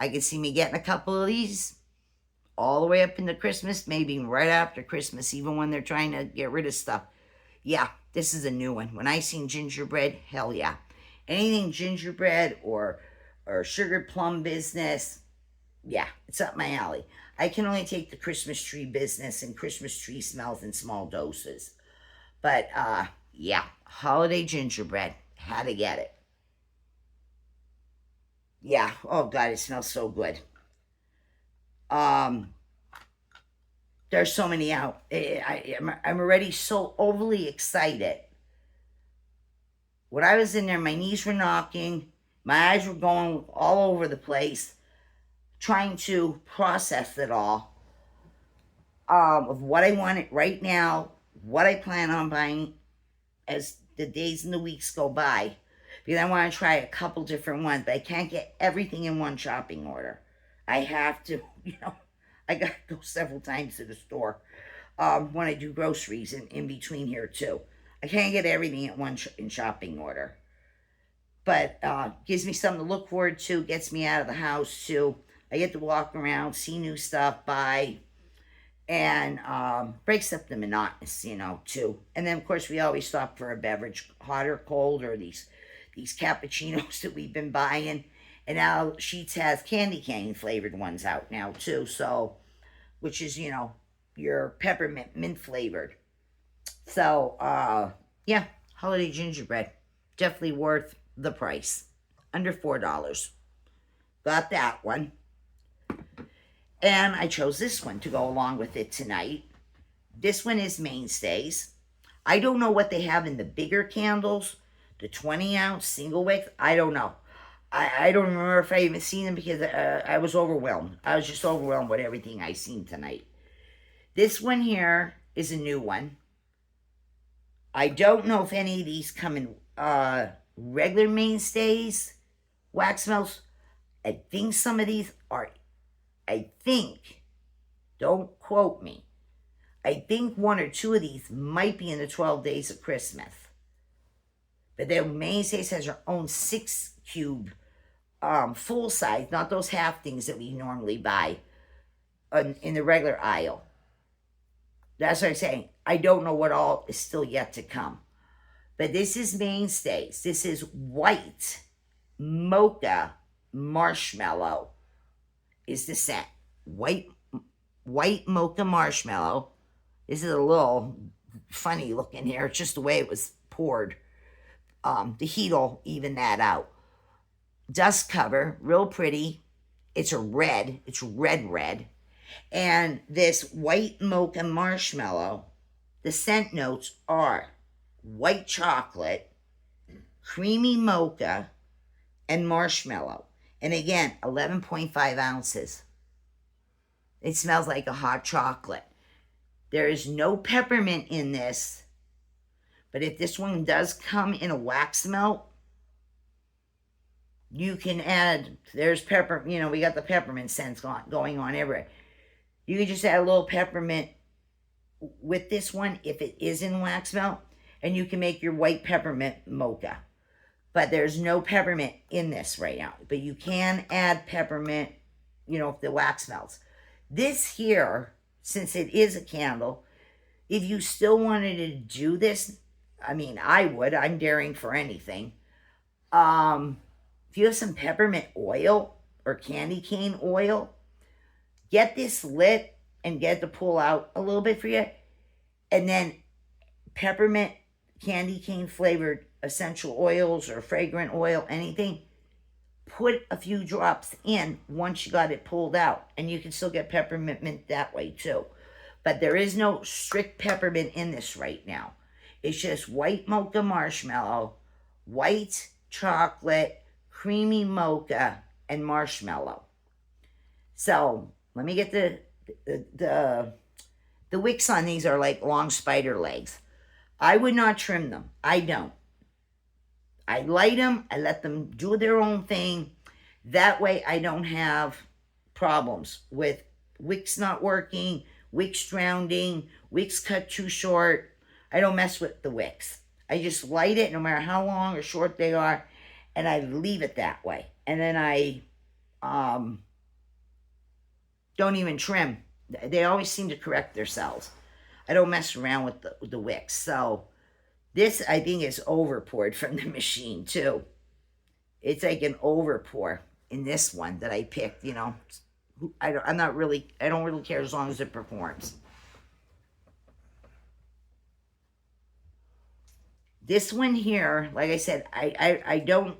can see me getting a couple of these all the way up into Christmas, maybe right after Christmas, even when they're trying to get rid of stuff. Yeah, this is a new one. When I seen gingerbread, hell yeah. Anything gingerbread or sugared plum business, yeah, it's up my alley. I can only take the Christmas tree business and Christmas tree smells in small doses. But, yeah, Holiday Gingerbread. Had to get it. Yeah, oh God, it smells so good. There's so many out. I'm already so overly excited. When I was in there, my knees were knocking. My eyes were going all over the place. Trying to process it all. Of what I wanted right now. What I plan on buying as the days and the weeks go by. Because I want to try a couple different ones. But I can't get everything in one shopping order. I have to, I got to go several times to the store. when I do groceries in between here too. I can't get everything at one in shopping order. But gives me something to look forward to, gets me out of the house too. I get to walk around, see new stuff, buy, and breaks up the monotonous, too. And then, of course, we always stop for a beverage, hot or cold, or these cappuccinos that we've been buying. And now Sheetz has candy cane flavored ones out now, too. So, which is, your peppermint mint flavored. So, yeah, holiday gingerbread. Definitely worth the price. Under $4. Got that one. And I chose this one to go along with it tonight. This one is Mainstays. I don't know what they have in the bigger candles, the 20-ounce single wick. I don't know. I don't remember if I even seen them because I was overwhelmed. I was just overwhelmed with everything I seen tonight. This one here is a new one. I don't know if any of these come in regular Mainstays wax melts. I think some of these are, don't quote me, I think one or two of these might be in the 12 Days of Christmas. But their Mainstays has their own 6-cube full size, not those half things that we normally buy in the regular aisle. That's what I'm saying. I don't know what all is still yet to come. But this is Mainstays. This is white mocha marshmallow is the scent. White mocha marshmallow. This is a little funny looking here. It's just the way it was poured. The heat will even that out. Dust cover, real pretty. It's a red. It's red. And this white mocha marshmallow, the scent notes are white chocolate, creamy mocha, and marshmallow. And again, 11.5 ounces. It smells like a hot chocolate. There is no peppermint in this. But if this one does come in a wax melt, you can add, there's pepper, we got the peppermint scents going on everywhere. You can just add a little peppermint with this one if it is in wax melt, and you can make your white peppermint mocha. But there's no peppermint in this right now. But you can add peppermint, if the wax melts. This here, since it is a candle, if you still wanted to do this, I would. I'm daring for anything. If you have some peppermint oil or candy cane oil, get this lit and get it to pull out a little bit for you. And then peppermint candy cane flavored essential oils or fragrant oil, anything, put a few drops in once you got it pulled out. And you can still get peppermint mint that way too. But there is no strict peppermint in this right now. It's just white mocha marshmallow, white chocolate, creamy mocha, and marshmallow. So let me get the wicks on these are like long spider legs. I would not trim them. I don't. I light them. I let them do their own thing. That way I don't have problems with wicks not working, wicks drowning, wicks cut too short. I don't mess with the wicks. I just light it no matter how long or short they are, and I leave it that way. And then I don't even trim. They always seem to correct themselves. I don't mess around with the wicks. So this, I think, is overpoured from the machine, too. It's like an overpour in this one that I picked, I don't really care as long as it performs. This one here, like I said, I don't,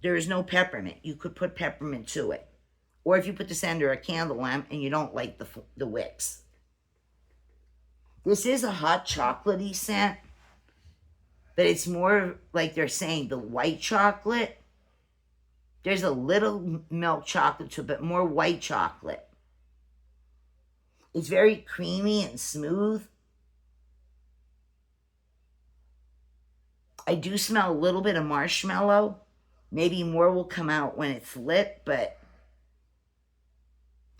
there is no peppermint. You could put peppermint to it. Or if you put this under a candle lamp and you don't like the wicks. This is a hot chocolatey scent. But it's more like they're saying the white chocolate. There's a little milk chocolate to it, but more white chocolate. It's very creamy and smooth. I do smell a little bit of marshmallow. Maybe more will come out when it's lit, but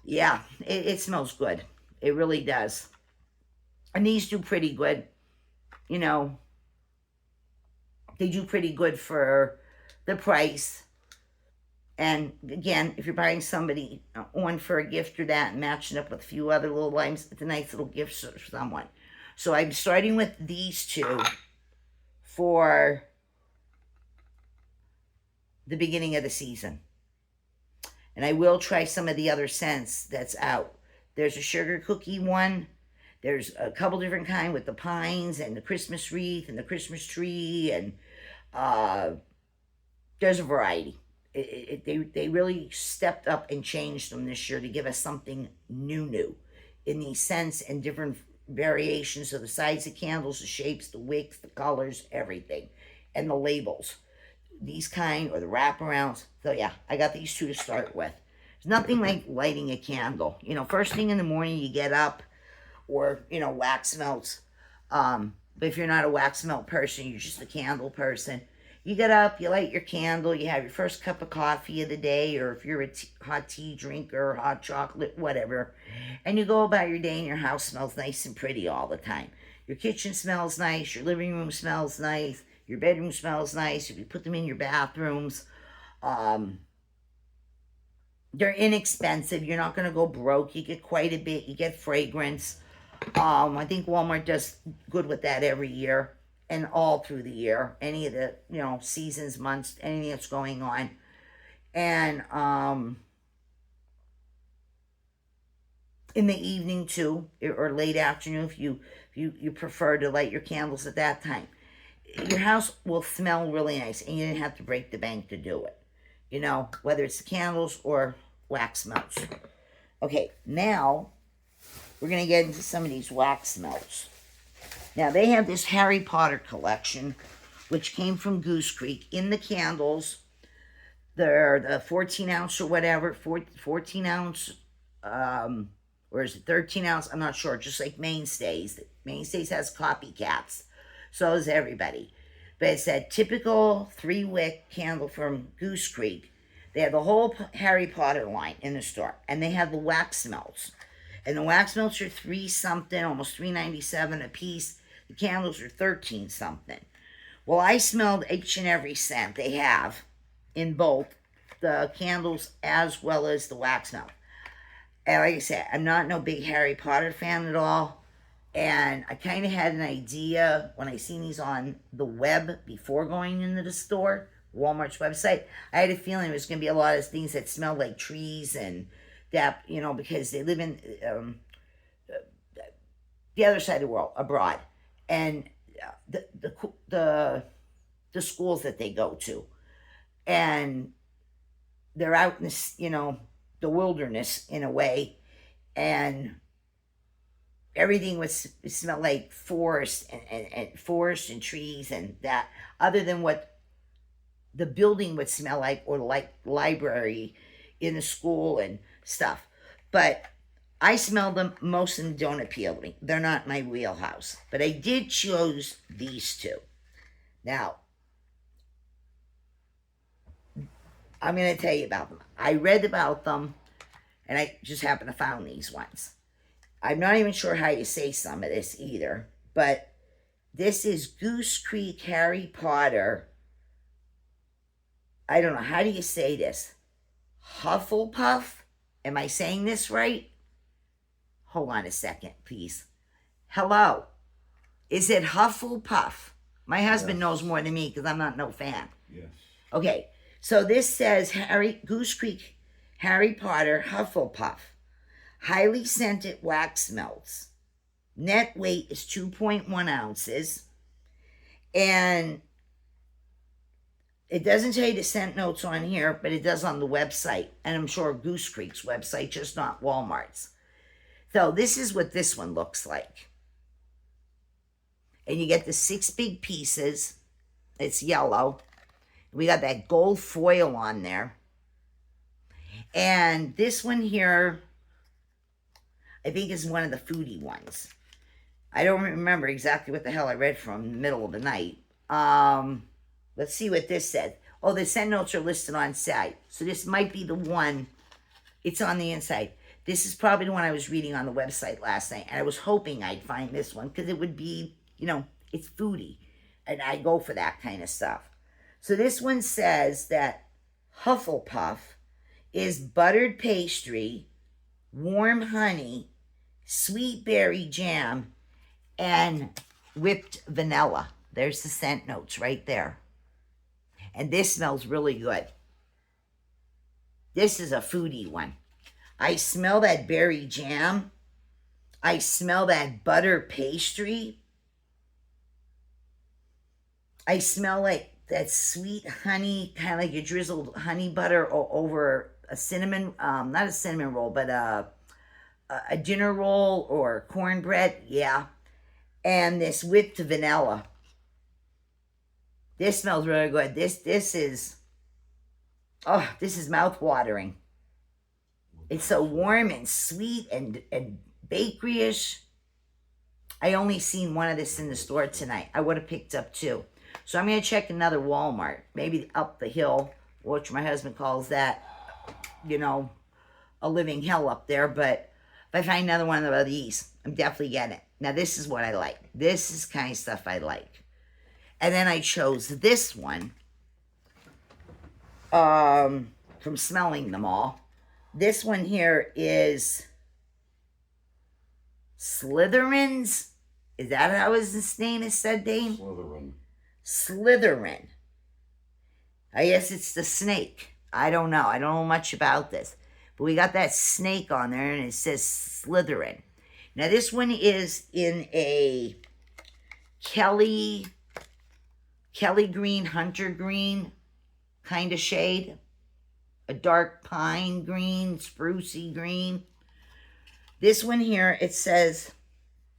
yeah, it smells good. It really does. And these do pretty good. You know, they do pretty good for the price. And again, if you're buying somebody one for a gift or that and matching up with a few other little items, it's a nice little gift for someone. So I'm starting with these two for the beginning of the season. And I will try some of the other scents that's out. There's a sugar cookie one. There's a couple different kind with the pines and the Christmas wreath and the Christmas tree, and there's a variety. They really stepped up and changed them this year to give us something new in these scents and different variations of the size of candles, the shapes, the wicks, the colors, everything, and the labels. These kind or the wraparounds. So yeah, I got these two to start with. There's nothing like lighting a candle. You know, first thing in the morning you get up, or you know, wax melts. But if you're not a wax melt person, you're just a candle person. You get up, you light your candle, you have your first cup of coffee of the day, or if you're a hot tea drinker, hot chocolate, whatever, and you go about your day and your house smells nice and pretty all the time. Your kitchen smells nice, your living room smells nice, your bedroom smells nice. If you put them in your bathrooms, they're inexpensive. You're not going to go broke. You get quite a bit. You get fragrance. I think Walmart does good with that every year and all through the year. Any of the, you know, seasons, months, anything that's going on. And in the evening too, or late afternoon, if you prefer to light your candles at that time, your house will smell really nice, and you didn't have to break the bank to do it. You know, whether it's the candles or wax melts. Okay, now we're going to get into some of these wax melts. Now, they have this Harry Potter collection, which came from Goose Creek, in the candles. They're the 14 ounce or whatever, 14 ounce, or is it 13 ounce? I'm not sure, just like Mainstays. Mainstays has copycats. So does everybody. But it's that typical 3-wick candle from Goose Creek. They have the whole Harry Potter line in the store. And they have the wax melts. And the wax melts are $3 something, almost $3.97 a piece. The candles are $13 something. Well, I smelled each and every scent they have in both the candles as well as the wax melt. And like I said, I'm not no big Harry Potter fan at all. And I kind of had an idea when I seen these on the web before going into the store, Walmart's website. I had a feeling it was going to be a lot of things that smelled like trees and that, you know, because they live in the other side of the world, abroad. And the schools that they go to. And they're out in this, you know, the wilderness in a way. And everything would smell like forest and forest and trees and that, other than what the building would smell like, or like library in the school and stuff. But I smell them. Most of them don't appeal to me. They're not my wheelhouse. But I did choose these two. Now, I'm going to tell you about them. I read about them, and I just happened to find these ones. I'm not even sure how you say some of this either, but this is Goose Creek Harry Potter. I don't know, how do you say this? Hufflepuff? Am I saying this right? Hold on a second, please. Hello. Is it Hufflepuff? My husband knows more than me because I'm not no fan. Yes. Okay, so this says Goose Creek Harry Potter Hufflepuff. Highly scented wax melts. Net weight is 2.1 ounces. And it doesn't tell you the scent notes on here, but it does on the website. And I'm sure Goose Creek's website, just not Walmart's. So this is what this one looks like. And you get the 6 big pieces. It's yellow. We got that gold foil on there. And this one here, I think, is one of the foodie ones. I don't remember exactly what the hell I read from in the middle of the night. Let's see what this said. Oh, the scent notes are listed on site. So this might be the one. It's on the inside. This is probably the one I was reading on the website last night, and I was hoping I'd find this one because it would be, it's foodie, and I go for that kind of stuff. So this one says that Hufflepuff is buttered pastry, warm honey, sweet berry jam, and whipped vanilla. There's the scent notes right there. And this smells really good. This is a foodie one. I smell that berry jam. I smell that butter pastry. I smell like that sweet honey, kind of like you drizzled honey butter over a cinnamon, not a cinnamon roll, but a dinner roll or cornbread. Yeah. And this whipped vanilla. This smells really good. This is mouth-watering. It's so warm and sweet and bakery-ish. I only seen one of this in the store tonight. I would have picked up two. So I'm going to check another Walmart. Maybe up the hill, which my husband calls that, a living hell up there. But if I find another one of these, I'm definitely getting it. Now, this is what I like. This is kind of stuff I like. And then I chose this one from smelling them all. This one here is Slytherin's. Is that how his name is said, Dane? Slytherin. I guess it's the snake. I don't know. I don't know much about this. But we got that snake on there, and it says Slytherin. Now, this one is in a Kelly green, hunter green kind of shade. A dark pine green, sprucey green. This one here, it says,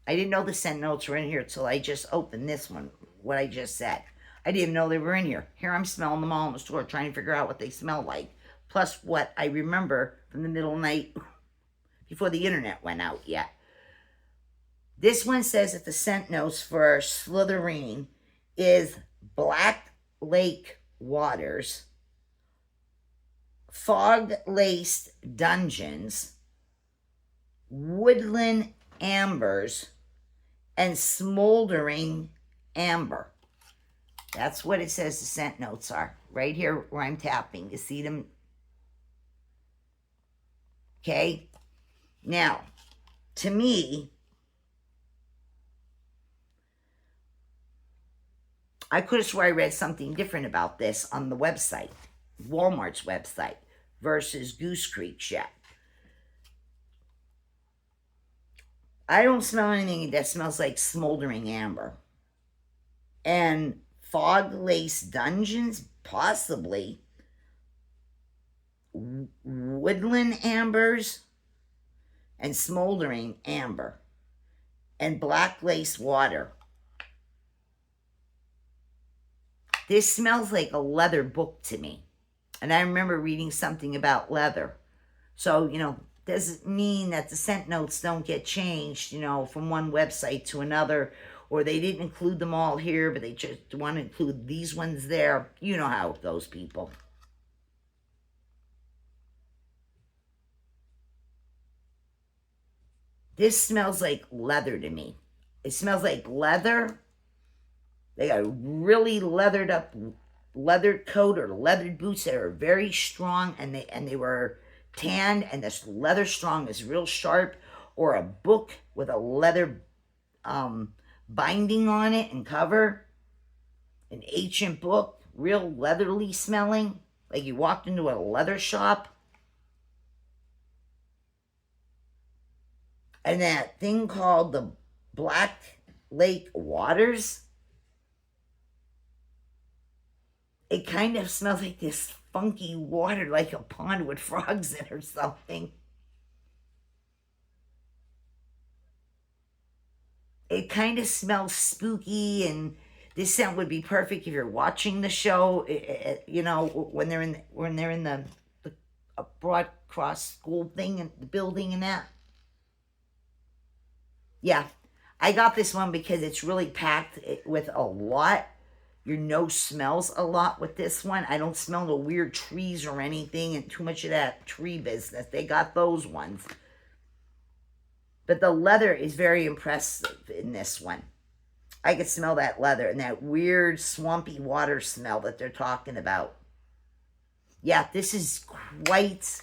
I didn't know the scent notes were in here until I just opened this one, what I just said. I didn't even know they were in here. Here I'm smelling them all in the store, trying to figure out what they smell like. Plus what I remember from the middle of the night before the internet went out yet. This one says that the scent notes for Slytherin is Black Lake Waters, Fog-Laced Dungeons, Woodland Ambers, and Smoldering Amber. That's what it says the scent notes are. Right here where I'm tapping. You see them? Okay? Now, to me, I could have swore I read something different about this on the website, Walmart's website, versus Goose Creek's yet. I don't smell anything that smells like Smoldering Amber. And Fog-Laced Dungeons, possibly. Woodland Ambers and Smoldering Amber. And Black Lace Water. This smells like a leather book to me. And I remember reading something about leather. So, doesn't mean that the scent notes don't get changed, from one website to another. Or they didn't include them all here, but they just want to include these ones there. You know how it goes, people. This smells like leather to me. It smells like leather. They got a really leathered up leather coat or leathered boots that are very strong, and they were tanned, and this leather strong is real sharp, or a book with a leather binding on it and cover, an ancient book, real leatherly smelling, like you walked into a leather shop. And that thing called the Black Lake Waters, it kind of smells like this funky water, like a pond with frogs in it or something. It kind of smells spooky, and this scent would be perfect if you're watching the show, when they're in the broad-cross school thing and the building and that. Yeah, I got this one because it's really packed with a lot. Your nose smells a lot with this one. I don't smell no weird trees or anything and too much of that tree business. They got those ones. But the leather is very impressive in this one. I could smell that leather and that weird swampy water smell that they're talking about. Yeah, this is quite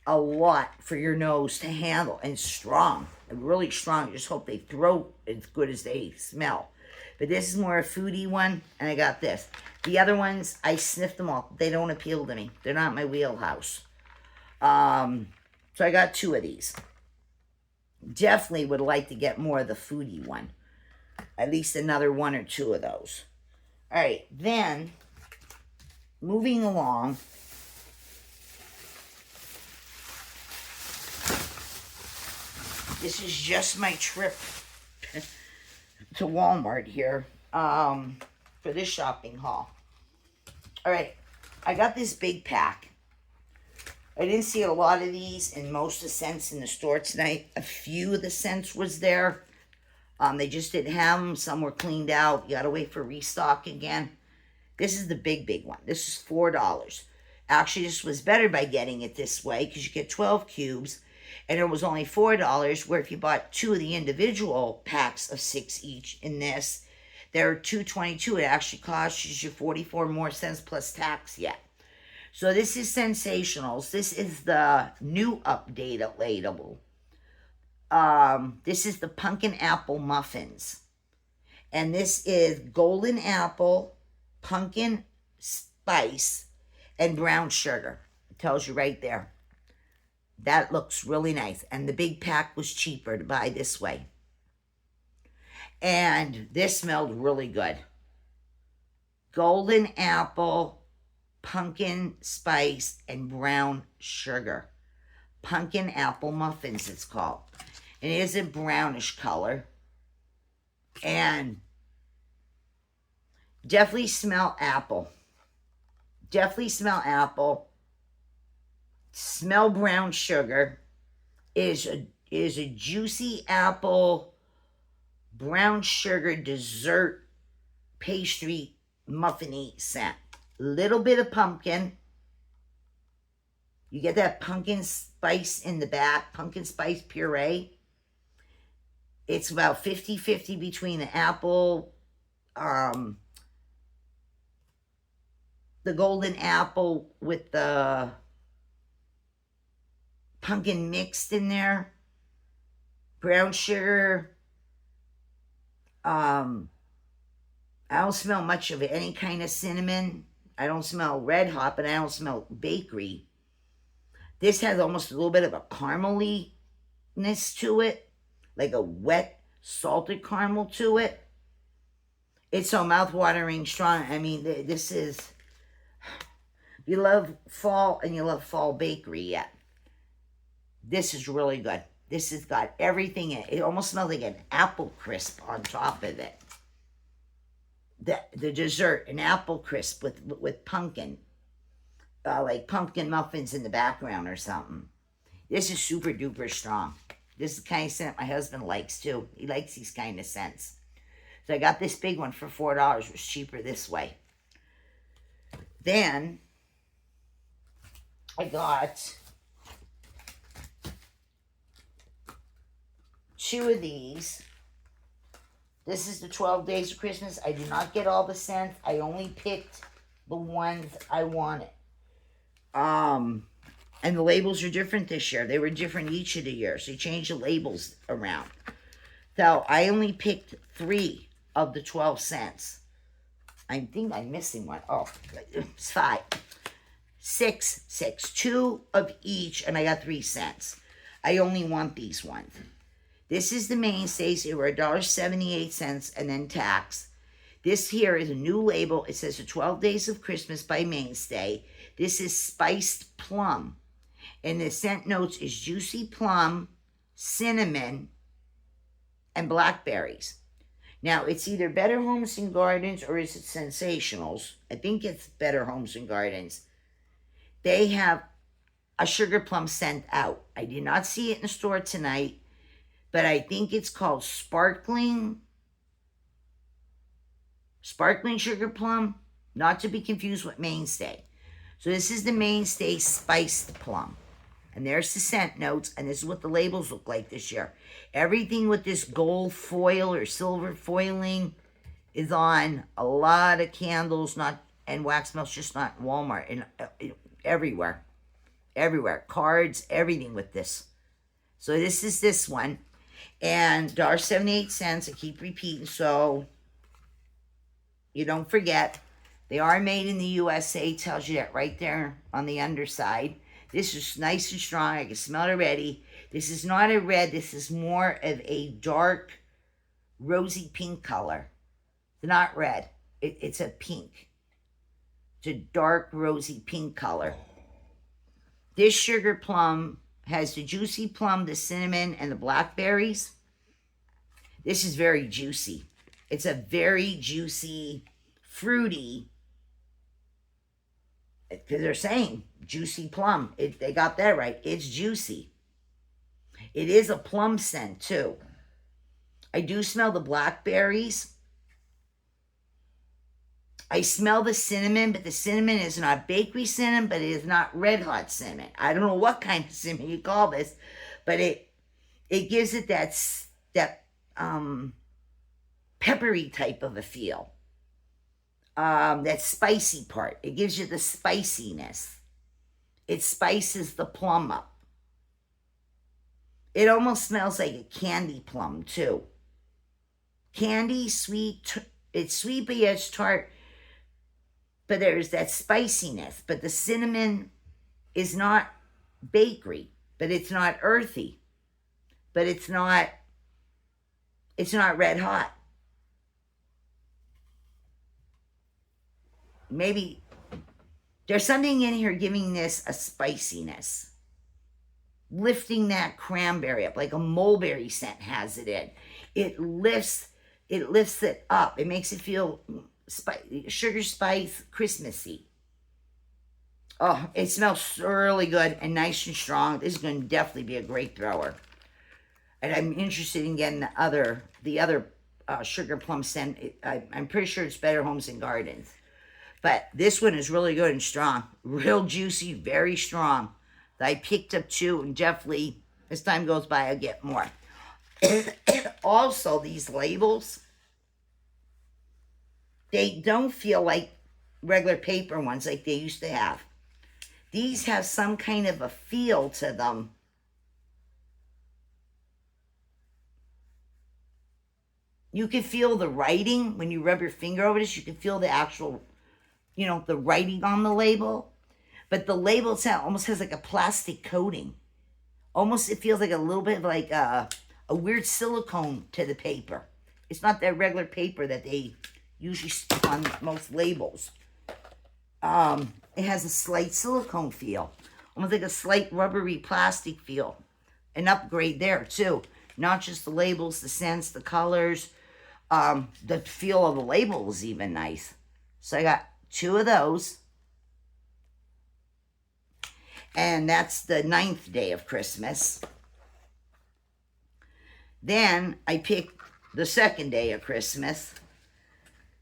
a lot for your nose to handle, and strong, and really strong. I just hope they throw as good as they smell. But this is more a foodie one, and I got this. The other ones, I sniffed them all. They don't appeal to me. They're not my wheelhouse. So I got 2 of these. Definitely would like to get more of the foodie one. At least another 1 or 2 of those. All right, then, moving along. This is just my trip to Walmart here for this shopping haul. All right, I got this big pack. I didn't see a lot of these in most of the scents in the store tonight. A few of the scents was there. They just didn't have them. Some were cleaned out. You got to wait for restock again. This is the big one. This is $4. Actually, this was better by getting it this way because you get 12 cubes. And it was only $4, where if you bought 2 of the individual packs of 6 each in this, they're $2.22. It actually costs you 44 more cents plus tax yet. So this is Sensationals. This is the new updated label. This is the Pumpkin Apple Muffins. And this is Golden Apple, Pumpkin Spice, and Brown Sugar. It tells you right there. That looks really nice. And the big pack was cheaper to buy this way. And this smelled really good. Golden Apple, Pumpkin Spice, and Brown Sugar. Pumpkin Apple Muffins, it's called. And it is a brownish color. And definitely smell apple. Definitely smell apple. Smell brown sugar. Is a juicy apple, brown sugar dessert pastry muffiny scent. Little bit of pumpkin. You get that pumpkin spice in the back, pumpkin spice puree. It's about 50-50 between the apple, the golden apple with the pumpkin mixed in there. Brown sugar. I don't smell much of any kind of cinnamon. I don't smell red hot, but I don't smell bakery. This has almost a little bit of a caramel-ness to it. Like a wet, salted caramel to it. It's so mouth-watering strong. I mean, this is... You love fall and you love fall bakery yet. This is really good. This has got everything in it. It almost smells like an apple crisp on top of it. The dessert, an apple crisp with pumpkin. Like pumpkin muffins in the background or something. This is super duper strong. This is the kind of scent my husband likes too. He likes these kind of scents. So I got this big one for $4. It was cheaper this way. Then I got 2 of these. This is the 12 Days of Christmas. I did not get all the scents. I only picked the ones I wanted. And the labels are different this year. They were different each of the years. They changed the labels around. So I only picked 3 of the 12 cents. I think I'm missing one. Oh, it's 5. 6. 2 of each, and I got 3 cents. I only want these ones. This is the mainstays. They were $1.78 and then tax. This here is a new label. It says the 12 Days of Christmas by Mainstay. This is spiced plum. And the scent notes is juicy plum, cinnamon, and blackberries. Now, it's either Better Homes and Gardens or is it Sensationals? I think it's Better Homes and Gardens. They have a sugar plum scent out. I did not see it in the store tonight, but I think it's called Sparkling Sugar Plum, not to be confused with Mainstay. So this is the Mainstay Spiced Plum. And there's the scent notes, and this is what the labels look like this year. Everything with this gold foil or silver foiling is on a lot of candles, not and wax melts, just not in Walmart, and everywhere. Everywhere. Cards, everything with this. So this is this one. And $1.78. I keep repeating, so you don't forget. They are made in the USA. Tells you that right there on the underside. This is nice and strong. I can smell it already. This is not a red. This is more of a dark, rosy pink color. It's not red. It's a pink. It's a dark, rosy pink color. This sugar plum has the juicy plum, the cinnamon, and the blackberries. This is very juicy. It's a very juicy, fruity, because they're saying juicy plum. They got that right. It's juicy. It is a plum scent, too. I do smell the blackberries. I smell the cinnamon, but the cinnamon is not bakery cinnamon, but it is not red hot cinnamon. I don't know what kind of cinnamon you call this, but it gives it that peppery type of a feel. That spicy part. It gives you the spiciness. It spices the plum up. It almost smells like a candy plum, too. Candy, sweet. It's sweet, but yet it's tart. But there's that spiciness. But the cinnamon is not bakery. But it's not earthy. But it's not red hot. Maybe there's something in here giving this a spiciness. Lifting that cranberry up like a mulberry scent has it in. It lifts it up. It makes it feel sugar spice, Christmassy. Oh, it smells really good and nice and strong. This is going to definitely be a great thrower. And I'm interested in getting the other sugar plum scent. I'm pretty sure it's Better Homes and Gardens. But this one is really good and strong. Real juicy, very strong. I picked up 2, and definitely, as time goes by, I'll get more. Also, these labels, they don't feel like regular paper ones like they used to have. These have some kind of a feel to them. You can feel the writing when you rub your finger over this. You can feel the actual, the writing on the label. But the label itself almost has like a plastic coating. Almost it feels like a little bit like a weird silicone to the paper. It's not that regular paper that they usually stick on most labels. It has a slight silicone feel. Almost like a slight rubbery plastic feel. An upgrade there too. Not just the labels, the scents, the colors. The feel of the label is even nice. So I got 2 of those. And that's the 9th day of Christmas. Then I picked the 2nd day of Christmas.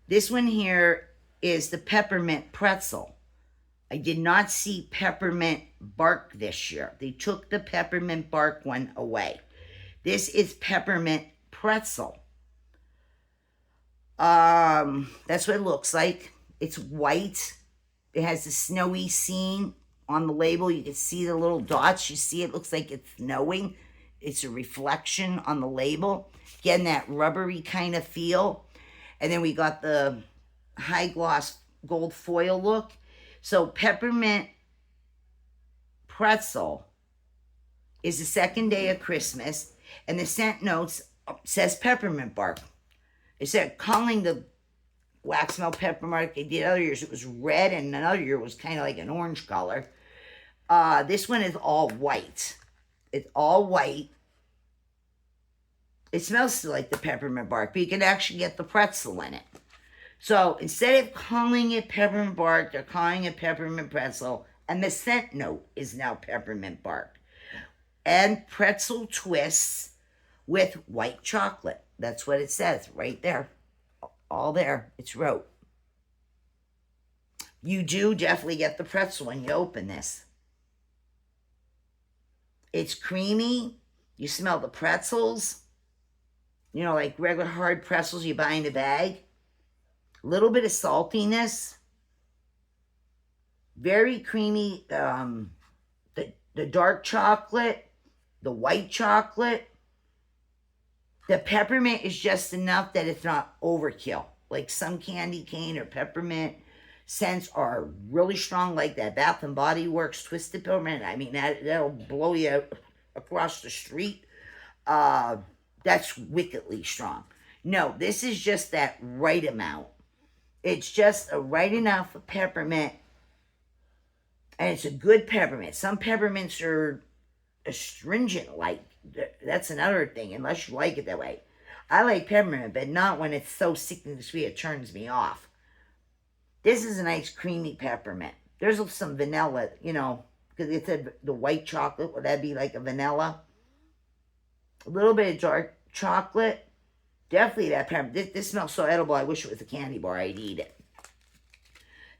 This one here is the peppermint pretzel. I did not see peppermint bark this year. They took the peppermint bark one away. This is peppermint pretzel. That's what it looks like. It's white. It has a snowy scene on the label. You can see the little dots. You see it looks like it's snowing. It's a reflection on the label. Getting that rubbery kind of feel. And then we got the high gloss gold foil look. So peppermint pretzel is the 2nd day of Christmas. And the scent notes says peppermint bark. It said calling the wax melt peppermint. They did other years. It was red, and another year was kind of like an orange color. This one is all white. It's all white. It smells still like the peppermint bark, but you can actually get the pretzel in it. So instead of calling it peppermint bark, they're calling it peppermint pretzel, and the scent note is now peppermint bark. And pretzel twists with white chocolate. That's what it says right there. All there. It's wrote. You do definitely get the pretzel when you open this. It's creamy. You smell the pretzels. You know, like regular hard pretzels you buy in a bag. A little bit of saltiness. Very creamy. The dark chocolate. The white chocolate. The peppermint is just enough that it's not overkill. Like some candy cane or peppermint scents are really strong, like that Bath and Body Works Twisted Peppermint. I mean, that'll blow you across the street. That's wickedly strong. No, this is just that right amount. It's just a right enough peppermint, and it's a good peppermint. Some peppermints are astringent, like, that's another thing, unless you like it that way. I like peppermint, but not when it's so sickening sweet it turns me off. This is a nice creamy peppermint. There's some vanilla, you know, because it said the white chocolate. Would that be like a vanilla? A little bit of dark chocolate. Definitely that peppermint. This smells so edible. I wish it was a candy bar. I'd eat it.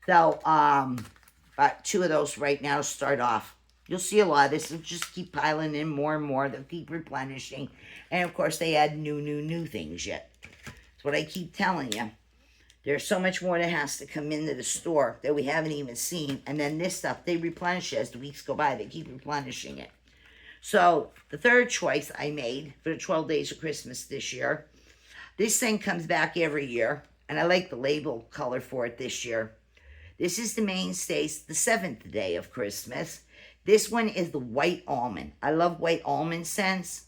So, about 2 of those right now to start off. You'll see a lot of this. It'll just keep piling in more and more. They'll keep replenishing. And, of course, they add new things yet. That's what I keep telling you. There's so much more that has to come into the store that we haven't even seen. And then this stuff, they replenish it as the weeks go by. They keep replenishing it. So, the third choice I made for the 12 Days of Christmas this year. This thing comes back every year. And I like the label color for it this year. This is the mainstays, the 7th day of Christmas. This one is the white almond. I love white almond scents.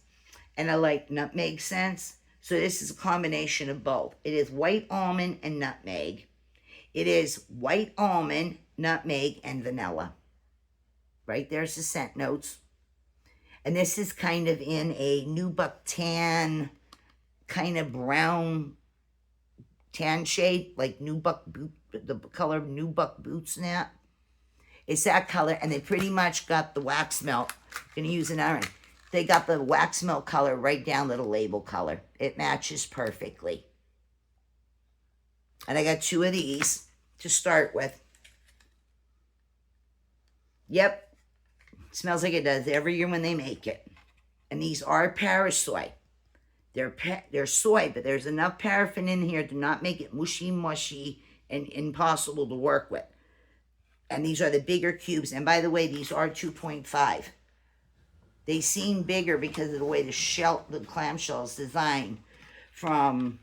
And I like nutmeg scents. So this is a combination of both. It is white almond and nutmeg. It is white almond, nutmeg, and vanilla. Right there's the scent notes. And this is kind of in a nubuck tan, kind of brown tan shade, like nubuck boot, the color of nubuck boots and that. It's that color, and they pretty much got the wax melt. I'm gonna use an iron. They got the wax melt color right down to the label color. It matches perfectly. And I got 2 of these to start with. Yep. Smells like it does every year when they make it. And these are Parasoy. They're soy, but there's enough paraffin in here to not make it mushy and impossible to work with. And these are the bigger cubes. And by the way, these are 2.5. They seem bigger because of the way the clamshell is designed from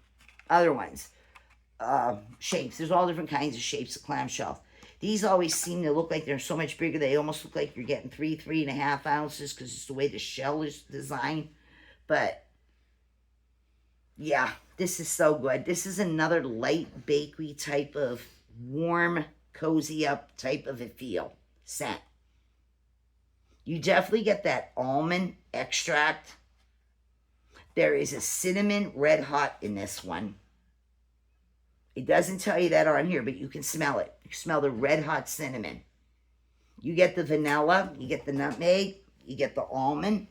other ones. Shapes. There's all different kinds of shapes of clamshells. These always seem to look like they're so much bigger. They almost look like you're getting 3.5 ounces because it's the way the shell is designed. But, yeah, this is so good. This is another light bakery type of warm, cozy up type of a feel scent. You definitely get that almond extract. There is a cinnamon red hot in this one. It doesn't tell you that on here, but you can smell it. You smell the red hot cinnamon. You get the vanilla, you get the nutmeg, you get the almond.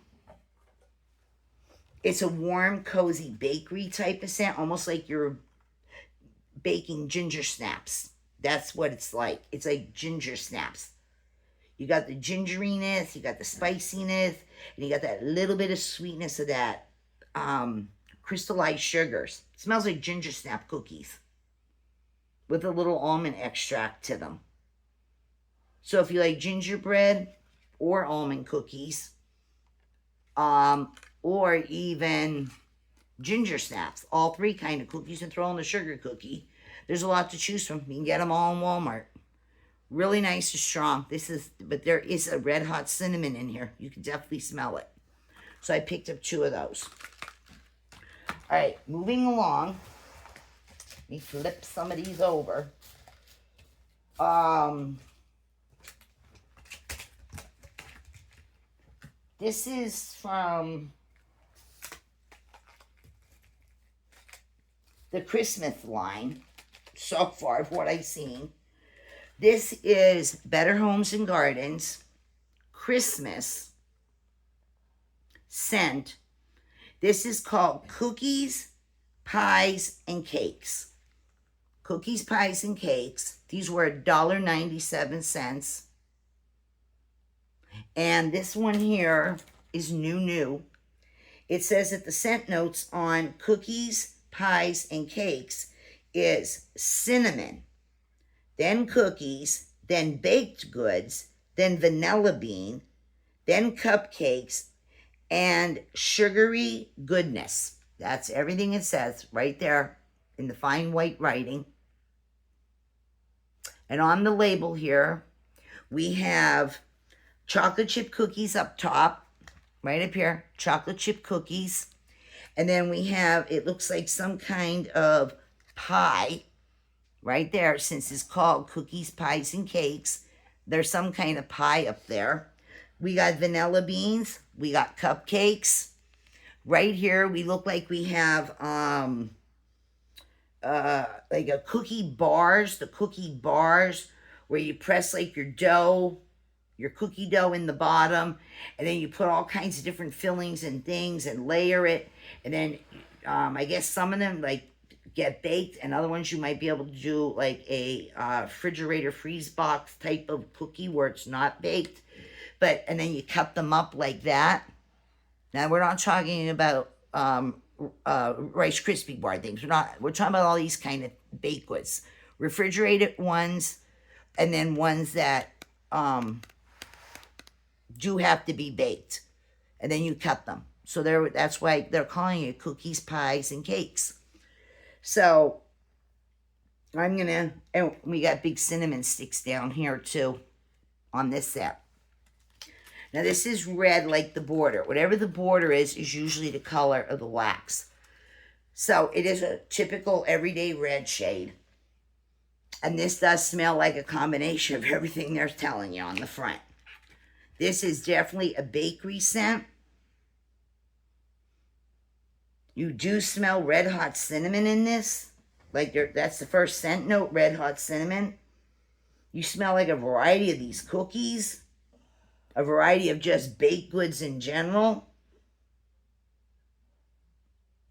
It's a warm, cozy bakery type of scent, almost like you're baking ginger snaps. That's what it's like. It's like ginger snaps. You got the gingeriness, you got the spiciness, and you got that little bit of sweetness of that crystallized sugars. It smells like ginger snap cookies with a little almond extract to them. So if you like gingerbread or almond cookies, or even ginger snaps, all 3 kind of cookies, and throw in the sugar cookie, there's a lot to choose from. You can get them all in Walmart. Really nice and strong. But there is a red hot cinnamon in here. You can definitely smell it. So I picked up 2 of those. All right, moving along. Let me flip some of these over. This is from the Christmas line, so far, of what I've seen. This is Better Homes and Gardens Christmas scent. This is called Cookies, Pies, and Cakes. Cookies, Pies, and Cakes. These were $1.97. And this one here is new. It says that the scent notes on cookies, pies, and cakes is cinnamon, then cookies, then baked goods, then vanilla bean, then cupcakes, and sugary goodness. That's everything it says right there in the fine white writing. And on the label here, we have chocolate chip cookies up top, right up here, chocolate chip cookies. And then we have, it looks like some kind of pie right there, since it's called cookies, pies, and cakes. There's some kind of pie up there. We got vanilla beans. We got cupcakes. Right here, we look like we have like a cookie bars, the cookie bars where you press like your dough, your cookie dough in the bottom, and then you put all kinds of different fillings and things and layer it. And then I guess some of them like get baked, and other ones you might be able to do like a refrigerator freeze box type of cookie where it's not baked. But, and then you cut them up like that. Now, we're not talking about Rice Krispie bar things. We're talking about all these kind of baked goods. Refrigerated ones, and then ones that do have to be baked. And then you cut them. So that's why they're calling it cookies, pies, and cakes. So, and we got big cinnamon sticks down here too on this set. Now this is red like the border. Whatever the border is usually the color of the wax. So it is a typical everyday red shade. And this does smell like a combination of everything they're telling you on the front. This is definitely a bakery scent. You do smell red hot cinnamon in this. Like that's the first scent note, red hot cinnamon. You smell like a variety of these cookies. A variety of just baked goods in general.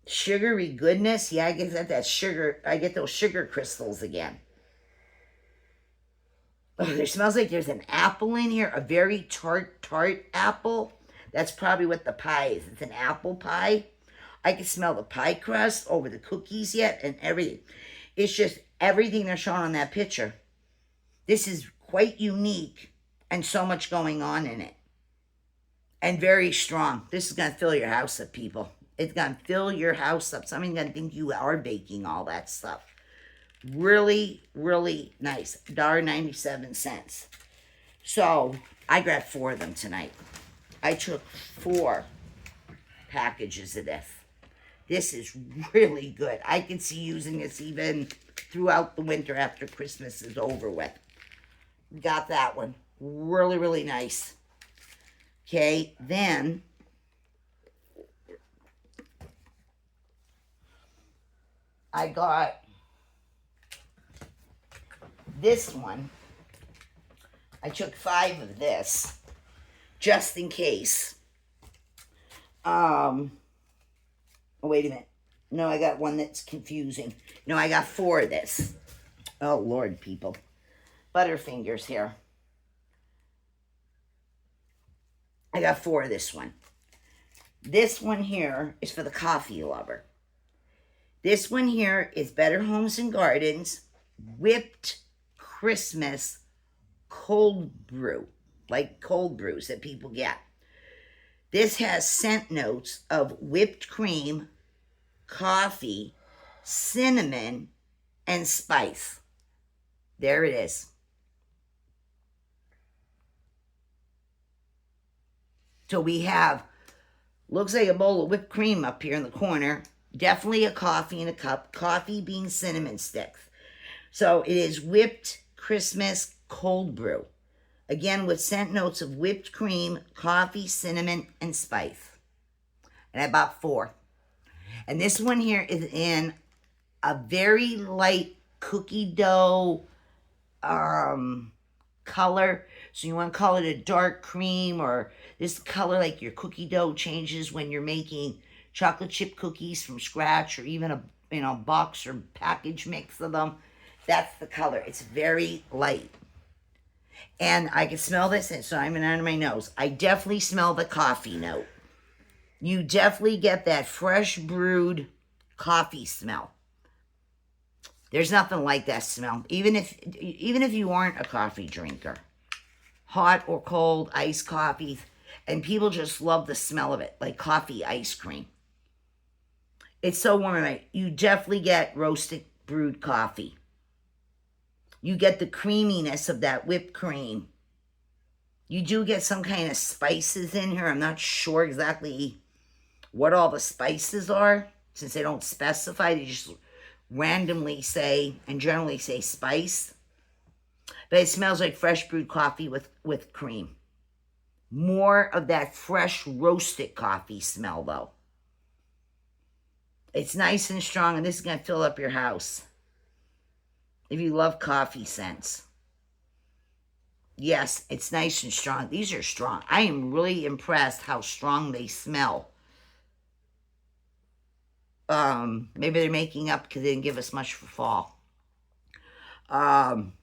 Sugary goodness. Yeah, I get that sugar. I get those sugar crystals again. Oh, there smells like there's an apple in here. A very tart apple. That's probably what the pie is. It's an apple pie. I can smell the pie crust over the cookies yet and everything. It's just everything they're showing on that picture. This is quite unique. And so much going on in it. And very strong. This is going to fill your house up, people. It's going to fill your house up. Somebody's going to think you are baking all that stuff. Really, really nice. $1.97. So, I grabbed 4 of them tonight. I took 4 packages of this. This is really good. I can see using this even throughout the winter after Christmas is over with. Got that one. Really, really nice. Okay, then I got this one. I took 5 of this just in case. Oh, wait a minute. No, I got one that's confusing. No, I got 4 of this. Oh, Lord, people. Butterfingers here. I got 4 of this one. This one here is for the coffee lover. This one here is Better Homes and Gardens Whipped Christmas Cold Brew. Like cold brews that people get. This has scent notes of whipped cream, coffee, cinnamon, and spice. There it is. So we have, looks like a bowl of whipped cream up here in the corner. Definitely a coffee in a cup. Coffee, bean, cinnamon sticks. So it is Whipped Christmas Cold Brew. Again, with scent notes of whipped cream, coffee, cinnamon, and spice. And I bought 4. And this one here is in a very light cookie dough color. So you want to call it a dark cream, or this color like your cookie dough changes when you're making chocolate chip cookies from scratch, or even a box or package mix of them. That's the color. It's very light. And I can smell this, and so I'm under my nose. I definitely smell the coffee note. You definitely get that fresh brewed coffee smell. There's nothing like that smell. Even if you aren't a coffee drinker, hot or cold iced coffee, and people just love the smell of it, like coffee ice cream. It's so warm, right? You definitely get roasted brewed coffee. You get the creaminess of that whipped cream. You do get some kind of spices in here. I'm not sure exactly what all the spices are, since they don't specify. They just randomly say, and generally say, spice. But it smells like fresh brewed coffee with cream. More of that fresh roasted coffee smell, though. It's nice and strong, and this is going to fill up your house if you love coffee scents. Yes, it's nice and strong. These are strong. I am really impressed how strong they smell. Maybe they're making up because they didn't give us much for fall.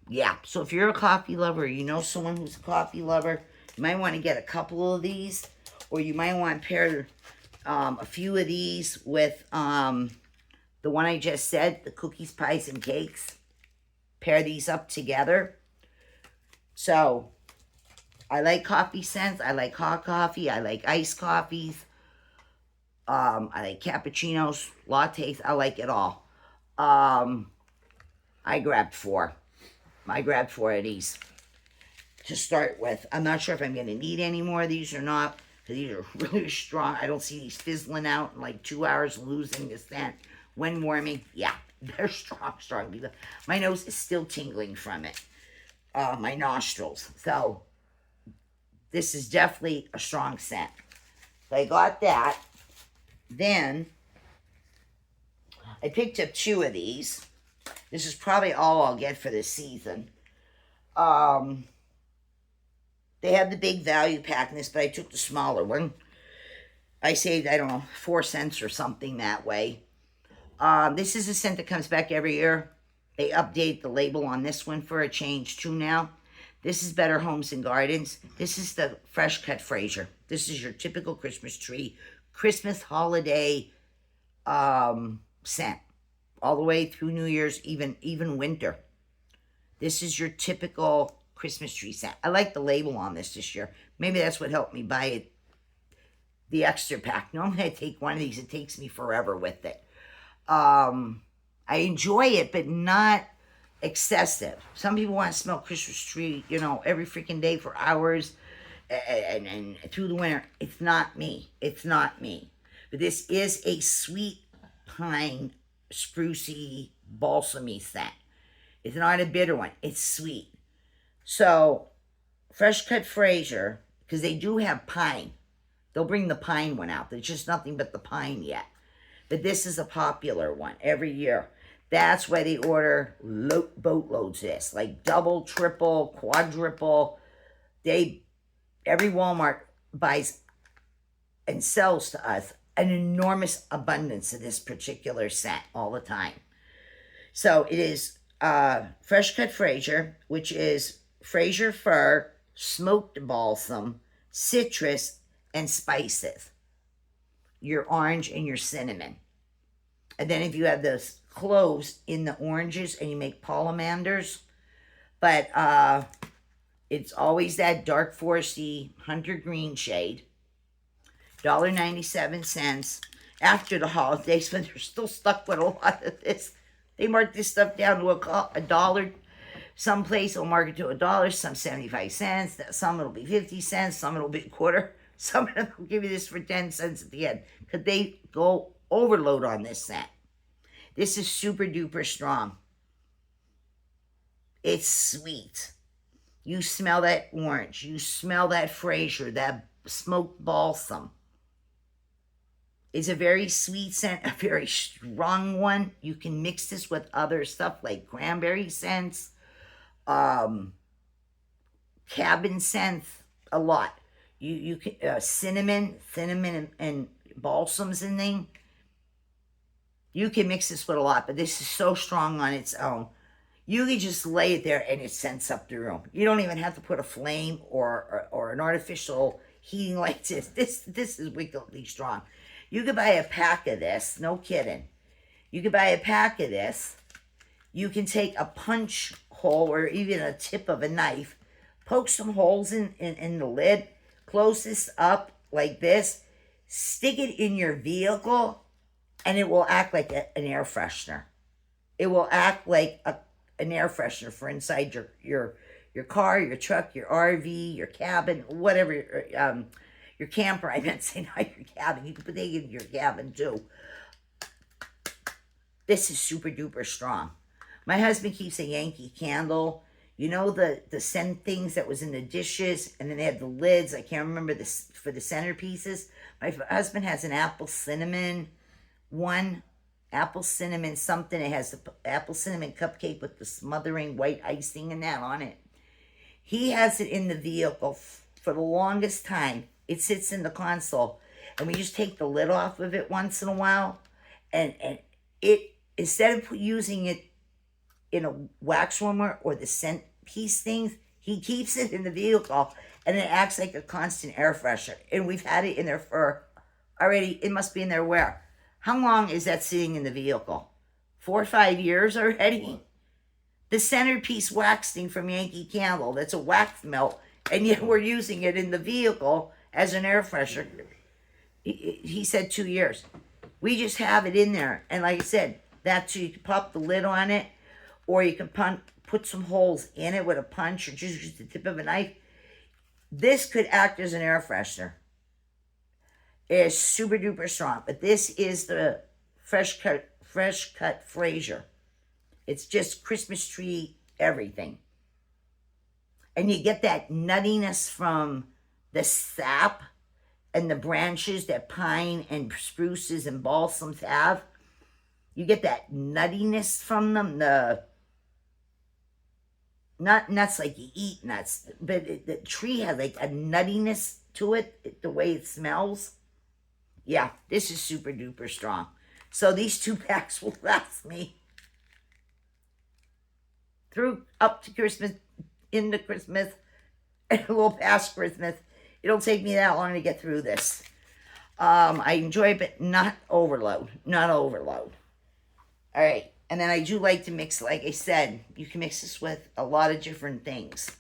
Yeah, so if you're a coffee lover, or you know someone who's a coffee lover, you might want to get a couple of these, or you might want to pair a few of these with the one I just said, the cookies, pies, and cakes. Pair these up together. So, I like coffee scents. I like hot coffee. I like iced coffees. I like cappuccinos, lattes. I like it all. I grabbed 4. I grabbed 4 of these to start with. I'm not sure if I'm going to need any more of these or not, because these are really strong. I don't see these fizzling out in like 2 hours, losing the scent. When warming, yeah, they're strong. My nose is still tingling from it. My nostrils. So, this is definitely a strong scent. So I got that. Then, I picked up 2 of these. This is probably all I'll get for this season. They have the big value pack in this, but I took the smaller one. I saved, I don't know, 4 cents or something that way. This is a scent that comes back every year. They update the label on this one for a change too now. This is Better Homes and Gardens. This is the Fresh Cut Fraser. This is your typical Christmas tree, Christmas holiday scent. All the way through New Year's, even winter. This is your typical Christmas tree scent. I like the label on this year. Maybe that's what helped me buy it. The extra pack. Normally I take one of these. It takes me forever with it. I enjoy it, but not excessive. Some people want to smell Christmas tree, every freaking day for hours and through the winter. It's not me. It's not me. But this is a sweet pine, sprucey, balsamy scent. It's not a bitter one. It's sweet. So, Fresh Cut Fraser, because they do have pine. They'll bring the pine one out. There's just nothing but the pine yet. But this is a popular one every year. That's why they order boatloads of this. Like double, triple, quadruple. Every Walmart buys and sells to us an enormous abundance of this particular scent all the time. So it is Fresh Cut Fraser, which is Fraser fir, smoked balsam, citrus, and spices. Your orange and your cinnamon. And then if you have those cloves in the oranges and you make polamanders. But it's always that dark foresty hunter green shade. $1.97 after the holidays, when they're still stuck with a lot of this. They mark this stuff down to $1. Some place will mark it to $1, some 75 cents, some it'll be 50 cents, some it'll be a quarter. Some of them will give you this for 10 cents at the end, because they go overload on this scent. This is super duper strong. It's sweet. You smell that orange. You smell that Fraser, that smoked balsam. It's a very sweet scent, a very strong one. You can mix this with other stuff like cranberry scents, cabin scents, a lot. You can cinnamon and balsams in there. You can mix this with a lot, but this is so strong on its own. You can just lay it there and it scents up the room. You don't even have to put a flame or an artificial heating like this. This is wickedly strong. You could buy a pack of this, no kidding. You could buy a pack of this. You can take a punch hole or even a tip of a knife, poke some holes in the lid, close this up like this, stick it in your vehicle, and it will act like an air freshener. It will act like an air freshener for inside your car, your truck, your RV, your cabin, whatever, your camper. I meant to say not your cabin. You can put it in your cabin too. This is super duper strong. My husband keeps a Yankee Candle. You know the scent things that was in the dishes, and then they had the lids. I can't remember this for the centerpieces. My husband has an apple cinnamon one. Apple cinnamon something. It has the apple cinnamon cupcake with the smothering white icing and that on it. He has it in the vehicle for the longest time. It sits in the console, and we just take the lid off of it once in a while, and it, instead of using it in a wax warmer or the scent piece things, he keeps it in the vehicle, and it acts like a constant air freshener. And we've had it in there for already, it must be in there where? How long is that sitting in the vehicle? 4 or 5 years already? The centerpiece wax thing from Yankee Candle, that's a wax melt, and yet we're using it in the vehicle as an air freshener. He said 2 years. We just have it in there, and like I said, that's, you can pop the lid on it, or you can put some holes in it with a punch, or just use the tip of a knife. This could act as an air freshener. It is super duper strong, but this is the fresh cut Fraser. It's just Christmas tree everything. And you get that nuttiness from the sap and the branches that pine and spruces and balsams have. You get that nuttiness from them. Not nuts like you eat nuts, but the tree has like a nuttiness to it, the way it smells. Yeah, this is super duper strong. So these 2 packs will last me through up to Christmas, into Christmas, and a little past Christmas. It'll take me that long to get through this. I enjoy it, but not overload. Not overload. All right. And then I do like to mix, like I said, you can mix this with a lot of different things.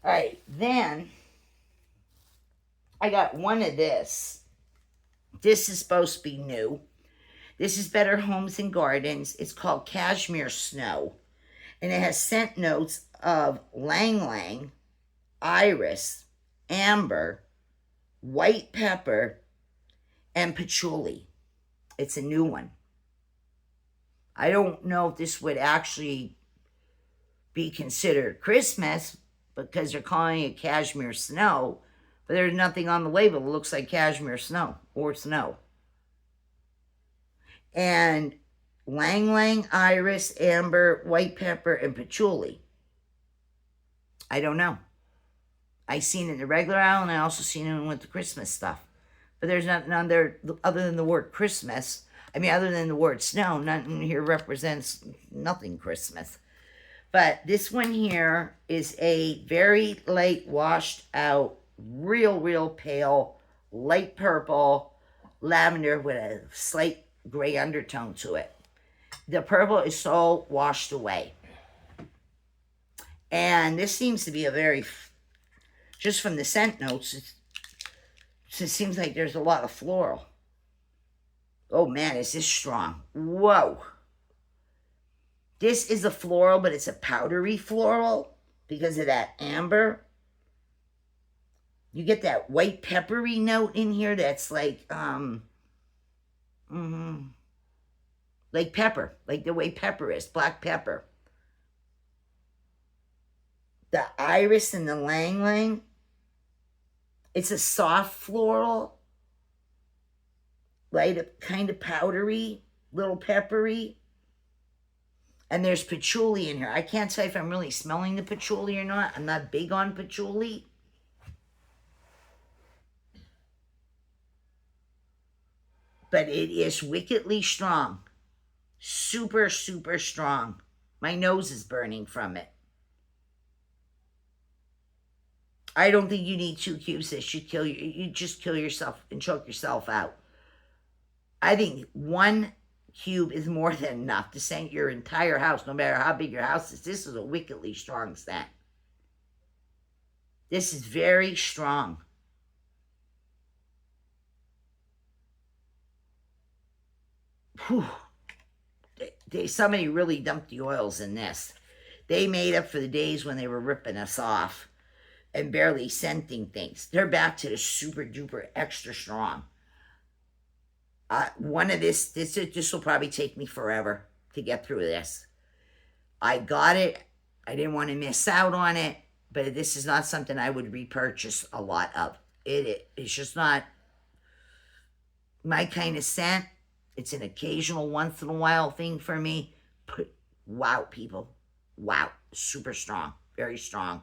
All right. Then I got one of this. This is supposed to be new. This is Better Homes and Gardens. It's called Cashmere Snow. And it has scent notes of Lang Lang, iris, amber, white pepper, and patchouli. It's a new one. I don't know if this would actually be considered Christmas because they're calling it Cashmere Snow, but there's nothing on the label that looks like cashmere snow or snow. And Lang Lang, iris, amber, white pepper, and patchouli. I don't know. I seen it in the regular aisle, and I also seen it with the Christmas stuff. But there's nothing on there other than the word Christmas. I mean, other than the word snow, nothing here represents nothing Christmas. But this one here is a very light, washed out, real pale, light purple, lavender with a slight gray undertone to it. The purple is so washed away. And this seems to be a very, just from the scent notes, it seems like there's a lot of floral. Oh man, is this strong. Whoa. This is a floral, but it's a powdery floral because of that amber. You get that white peppery note in here that's like, like pepper, like the way pepper is, black pepper. The iris and the Lang Lang, it's a soft floral, light, kind of powdery, little peppery. And there's patchouli in here. I can't tell if I'm really smelling the patchouli or not. I'm not big on patchouli. But it is wickedly strong. Super strong. My nose is burning from it. I don't think you need 2 cubes that should kill you. You just kill yourself and choke yourself out. I think 1 cube is more than enough to scent your entire house, no matter how big your house is. This is a wickedly strong scent. This is very strong. Whew. Somebody really dumped the oils in this. They made up for the days when they were ripping us off and barely scenting things. They're back to the super duper extra strong. One of this will probably take me forever to get through this. I got it. I didn't want to miss out on it, but this is not something I would repurchase a lot of. It's just not my kind of scent. It's an occasional, once in a while thing for me. But wow, people. Wow. Super strong. Very strong.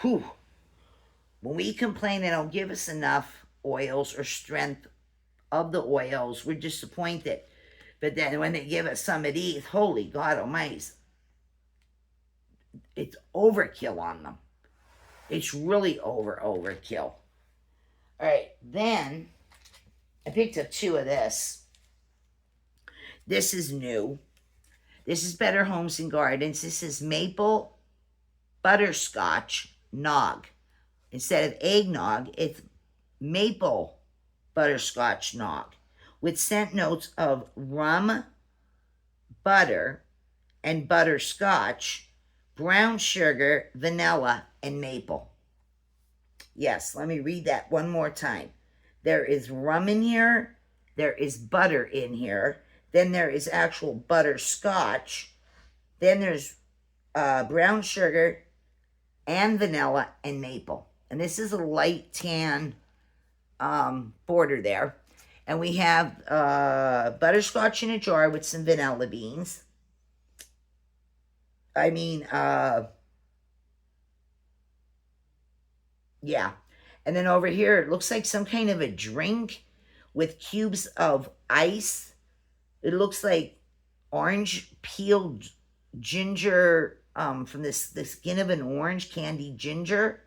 Whew. When we complain they don't give us enough oils or strength of the oils, we're disappointed. But then when they give us some of these, holy God almighty, it's overkill on them. It's really overkill. All right, then I picked up 2 of this. This is new. This is Better Homes and Gardens. This is maple butterscotch nog. Instead of eggnog, it's maple butterscotch nog with scent notes of rum, butter, and butterscotch, brown sugar, vanilla, and maple. Yes, let me read that one more time. There is rum in here. There is butter in here. Then there is actual butterscotch. Then there's brown sugar and vanilla and maple. And this is a light tan border there. And we have butterscotch in a jar with some vanilla beans. Yeah. And then over here, it looks like some kind of a drink with cubes of ice. It looks like orange peeled ginger from the skin of an orange, candied ginger.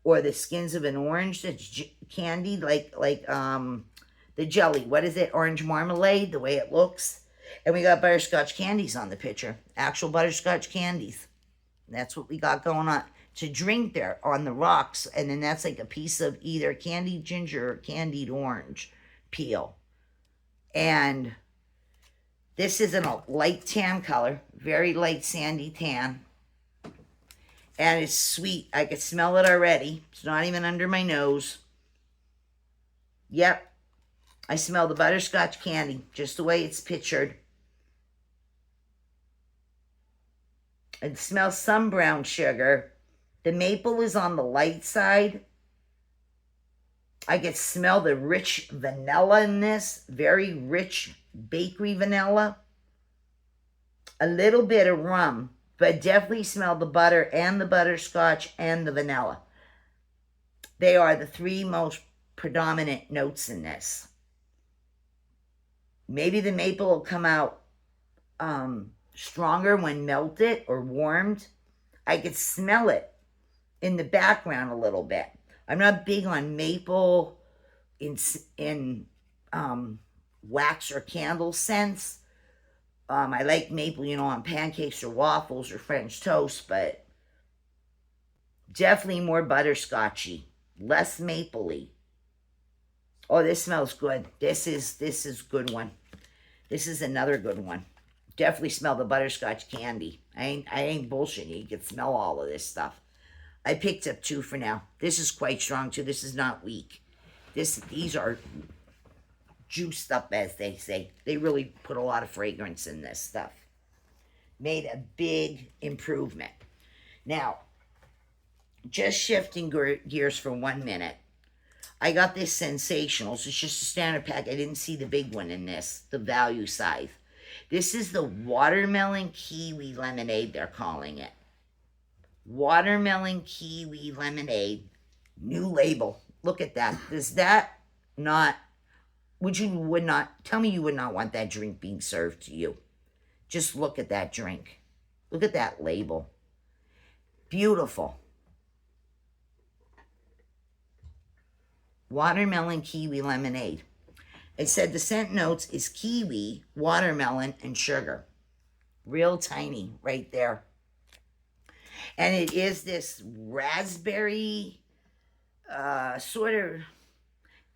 Or the skins of an orange that's candied, like the jelly. What is it? Orange marmalade, the way it looks. And we got butterscotch candies on the picture. Actual butterscotch candies. That's what we got going on to drink there on the rocks. And then that's like a piece of either candied ginger or candied orange peel. And this is in a light tan color. Very light sandy tan. And it's sweet. I could smell it already. It's not even under my nose. Yep. I smell the butterscotch candy, just the way it's pictured. It smells some brown sugar. The maple is on the light side. I could smell the rich vanilla in this. Very rich bakery vanilla. A little bit of rum. But definitely smell the butter and the butterscotch and the vanilla. They are the 3 most predominant notes in this. Maybe the maple will come out stronger when melted or warmed. I could smell it in the background a little bit. I'm not big on maple in wax or candle scents. I like maple, on pancakes or waffles or French toast, but definitely more butterscotchy, less mapley. Oh, this smells good. This is good one. This is another good one. Definitely smell the butterscotch candy. I ain't bullshitting you. You can smell all of this stuff. I picked up 2 for now. This is quite strong too. This is not weak. These are juiced up, as they say. They really put a lot of fragrance in this stuff. Made a big improvement. Now, just shifting gears for 1 minute. I got this Sensationals. It's just a standard pack. I didn't see the big one in this, the value size. This is the watermelon kiwi lemonade, they're calling it. Watermelon kiwi lemonade. New label. Look at that. Does that not... tell me you would not want that drink being served to you. Just look at that drink. Look at that label. Beautiful. watermelon kiwi lemonade. It said the scent notes is kiwi, watermelon, and sugar. Real tiny right there. And it is this raspberry sort of,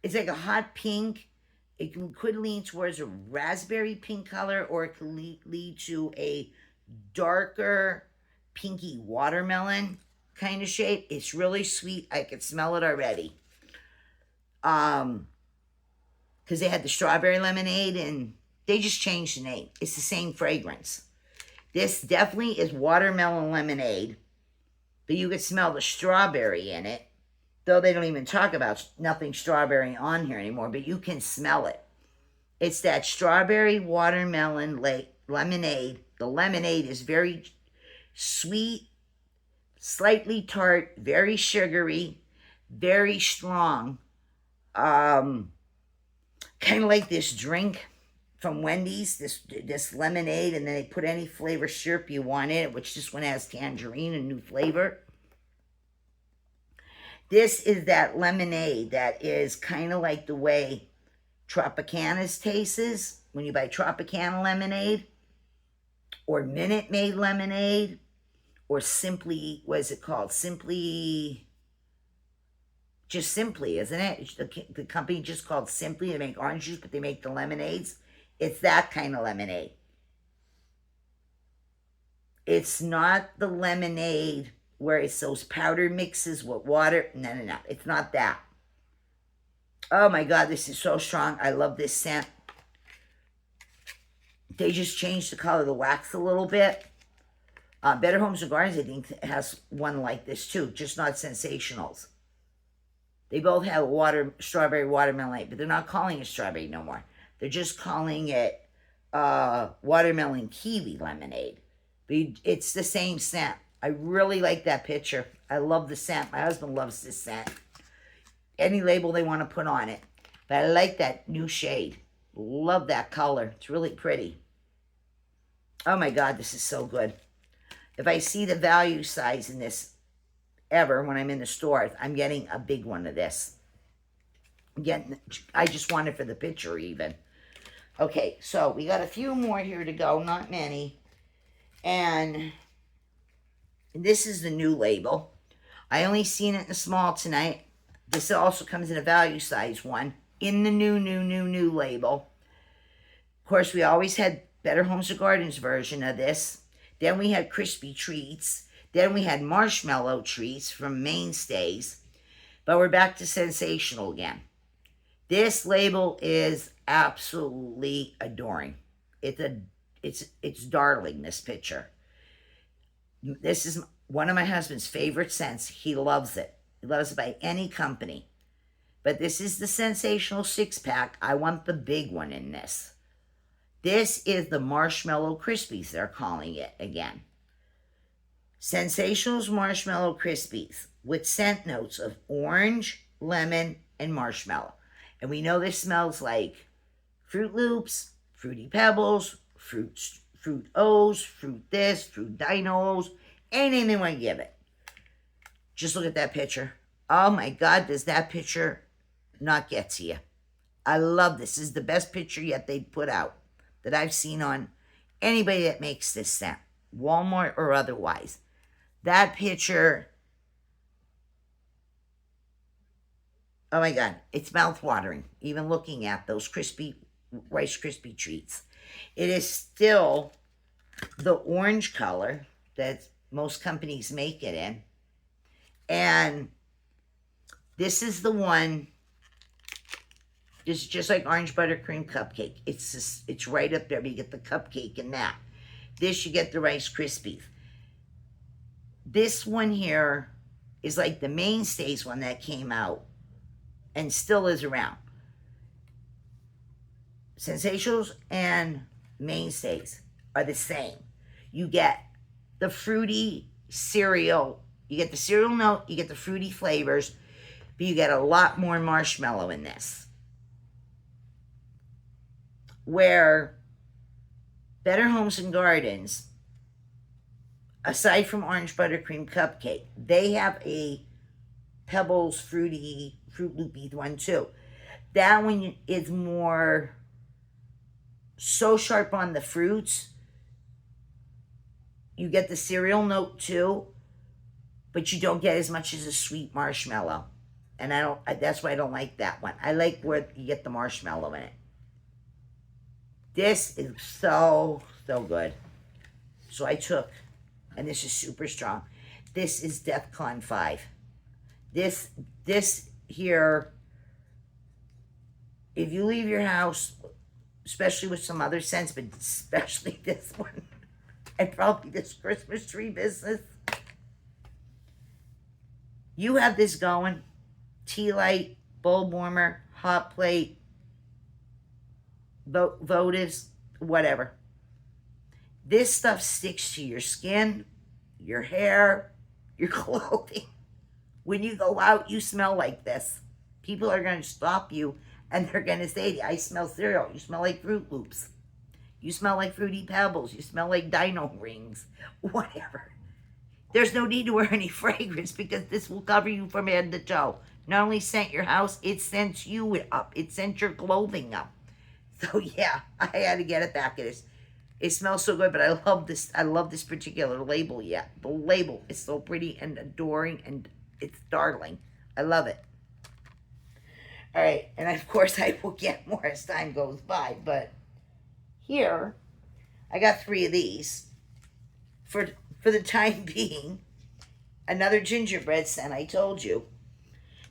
it's like a hot pink. It could lean towards a raspberry pink color, or it could lead to a darker pinky watermelon kind of shape. It's really sweet. I could smell it already. Because they had the strawberry lemonade and they just changed the name. It's the same fragrance. This definitely is watermelon lemonade, but you could smell the strawberry in it. Though they don't even talk about nothing strawberry on here anymore, but you can smell it. It's that strawberry watermelon lemonade. The lemonade is very sweet, slightly tart, very sugary, very strong. Kind of like this drink from Wendy's, this lemonade, and then they put any flavor syrup you want in it, which this one has tangerine, a new flavor. This is that lemonade that is kind of like the way Tropicana's tastes when you buy Tropicana lemonade, or Minute Maid lemonade, or Simply, what is it called? Simply, just Simply, isn't it? The company just called Simply. They make orange juice, but they make the lemonades. It's that kind of lemonade. It's not the lemonade where it's those powder mixes with water. No. It's not that. Oh my God, this is so strong. I love this scent. They just changed the color of the wax a little bit. Better Homes and Gardens, I think, has one like this too, just not Sensationals. They both have strawberry watermelon, but they're not calling it strawberry no more. They're just calling it watermelon kiwi lemonade. But it's the same scent. I really like that picture. I love the scent. My husband loves this scent. Any label they want to put on it. But I like that new shade. Love that color. It's really pretty. Oh my God, this is so good. If I see the value size in this ever when I'm in the store, I'm getting a big one of this. I just want it for the picture even. Okay, so we got a few more here to go, not many. And this is the new label. I only seen it in the small tonight. This also comes in a value size one in the new label. Of course, we always had Better Homes and Gardens version of this. Then we had Crispy Treats. Then we had Marshmallow Treats from Mainstays. But we're back to Sensational again. This label is absolutely adoring. It's darling, this picture. This is one of my husband's favorite scents. He loves it. He loves it by any company. But this is the Sensational 6-pack. I want the big one in this. This is the Marshmallow Crispies, they're calling it again. Sensational's Marshmallow Crispies with scent notes of orange, lemon, and marshmallow. And we know this smells like Fruit Loops, Fruity Pebbles, Fruit O's, Fruit this, Fruit Dinos, anything they want to give it. Just look at that picture. Oh my God, does that picture not get to you? I love this. This is the best picture yet they put out that I've seen on anybody that makes this scent, Walmart or otherwise. That picture, oh my God, it's mouth-watering, even looking at those crispy Rice Krispie treats. It is still the orange color that most companies make it in. And this is the one, it's just like orange buttercream cupcake. It's right up there, but you get the cupcake in that. This, you get the Rice Krispies. This one here is like the Mainstays one that came out and still is around. Sensationals and Mainstays are the same. You get the fruity cereal. You get the cereal note, you get the fruity flavors, but you get a lot more marshmallow in this. Where Better Homes and Gardens, aside from orange buttercream cupcake, they have a Pebbles Fruity, Fruit Loopy one too. That one is more so sharp on the fruits. You get the cereal note too, but you don't get as much as a sweet marshmallow. And that's why I don't like that one. I like where you get the marshmallow in it. This is so good. So I took, and this is super strong. This is DEFCON 5. This here, if you leave your house, especially with some other scents, but especially this one, and probably this Christmas tree business, you have this going, tea light, bulb warmer, hot plate, votives, whatever. This stuff sticks to your skin, your hair, your clothing. When you go out, you smell like this. People are going to stop you and they're going to say, I smell cereal. You smell like Fruit Loops. You smell like Fruity Pebbles. You smell like Dino Rings. Whatever. There's no need to wear any fragrance because this will cover you from head to toe. Not only scent your house, it scents you up. It scents your clothing up. So yeah, I had to get it back. It smells so good, but I love this. I love this particular label. Yeah, the label is so pretty and adoring, and it's darling. I love it. All right, and of course I will get more as time goes by. But here, I got 3 of these for the time being. Another gingerbread scent. I told you.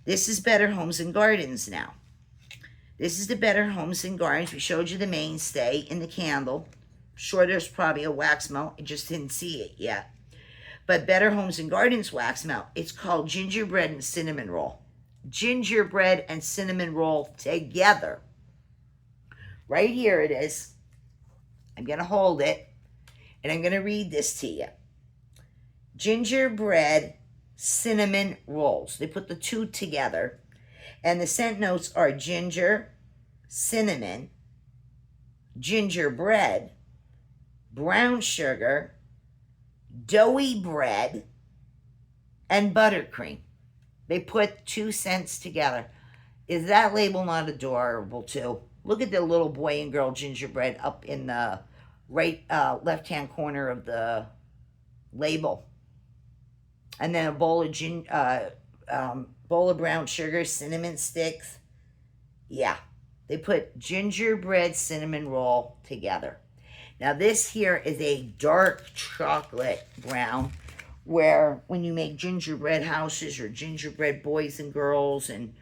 This is Better Homes and Gardens now. This is the Better Homes and Gardens. We showed you the mainstay in the candle. Sure, there's probably a wax melt. I just didn't see it yet. But Better Homes and Gardens wax melt. It's called gingerbread and cinnamon roll. Gingerbread and cinnamon roll together. Right here it is. I'm going to hold it. And I'm going to read this to you. Gingerbread cinnamon rolls. They put the 2 together. And the scent notes are ginger, cinnamon, gingerbread, brown sugar, doughy bread, and buttercream. They put 2 scents together. Is that label not adorable too? Look at the little boy and girl gingerbread up in the right left-hand corner of the label. And then a bowl of brown sugar, cinnamon sticks. Yeah, they put gingerbread cinnamon roll together. Now this here is a dark chocolate brown, where when you make gingerbread houses or gingerbread boys and girls and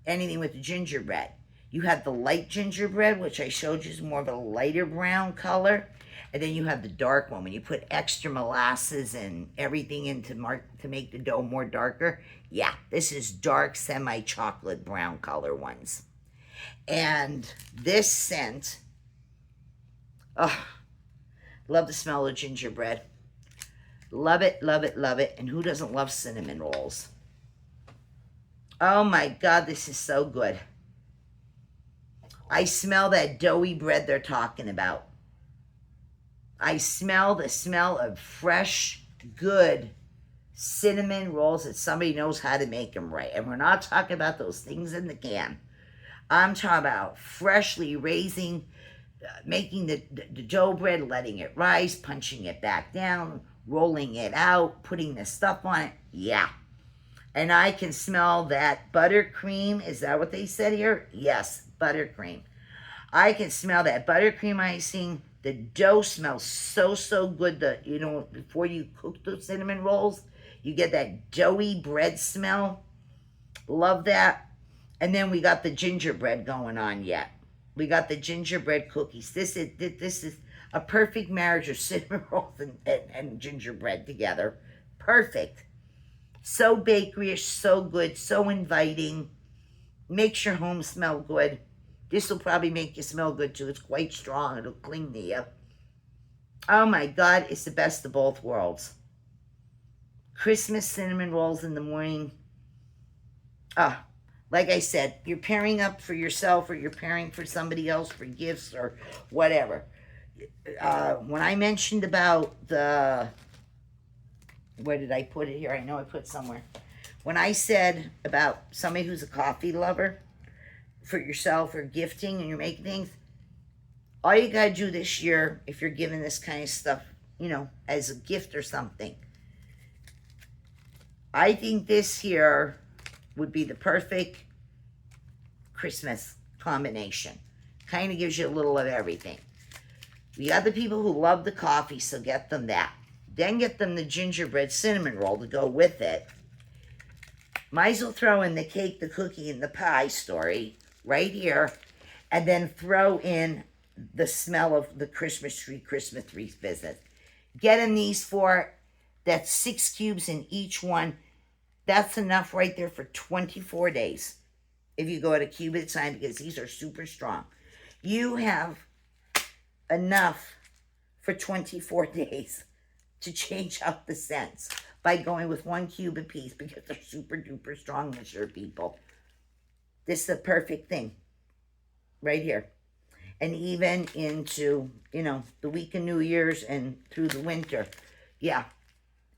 anything with the gingerbread, you have the light gingerbread, which I showed you is more of a lighter brown color. And then you have the dark one when you put extra molasses and everything in to make the dough more darker. Yeah, this is dark semi-chocolate brown color ones. And this scent, oh, love the smell of gingerbread. Love it, love it, love it. And who doesn't love cinnamon rolls? Oh my God, this is so good. I smell that doughy bread they're talking about. I smell the smell of fresh, good cinnamon rolls that somebody knows how to make them right. And we're not talking about those things in the can. I'm talking about freshly making the dough bread, letting it rise, punching it back down, rolling it out, putting the stuff on it. Yeah. And I can smell that buttercream. Is that what they said here? Yes, buttercream. I can smell that buttercream icing. The dough smells so good that, before you cook those cinnamon rolls, you get that doughy bread smell. Love that. And then we got the gingerbread going on yet. We got the gingerbread cookies. This is a perfect marriage of cinnamon rolls and gingerbread together. Perfect. So bakeryish, so good, so inviting. Makes your home smell good. This will probably make you smell good too. It's quite strong. It'll cling to you. Oh my God, it's the best of both worlds. Christmas cinnamon rolls in the morning. Like I said, you're pairing up for yourself or you're pairing for somebody else for gifts or whatever. When I mentioned about where did I put it here? I know I put it somewhere. When I said about somebody who's a coffee lover for yourself or gifting and you're making things, all you gotta do this year, if you're giving this kind of stuff, as a gift or something, I think this here would be the perfect Christmas combination. Kind of gives you a little of everything. We got the people who love the coffee, so get them that. Then get them the gingerbread cinnamon roll to go with it. Might as well throw in the cake, the cookie, and the pie story right here. And then throw in the smell of the Christmas tree business. Getting these four, that's 6 cubes in each one. That's enough right there for 24 days. If you go at a cube at a time, because these are super strong. You have enough for 24 days to change out the scents by going with 1 cube a piece, because they're super duper strong this year, people. This is the perfect thing right here. And even into, the week of New Year's and through the winter. Yeah.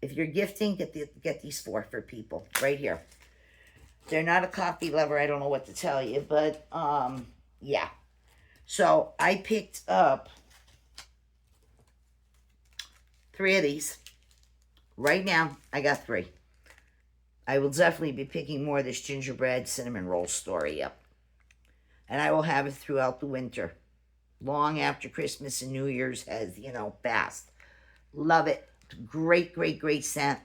If you're gifting, get these 4 for people right here. They're not a coffee lover, I don't know what to tell you, but yeah. So I picked up 3 of these. Right now, I got 3. I will definitely be picking more of this gingerbread cinnamon roll story up. And I will have it throughout the winter. Long after Christmas and New Year's has, passed. Love it. Great, great, great scent.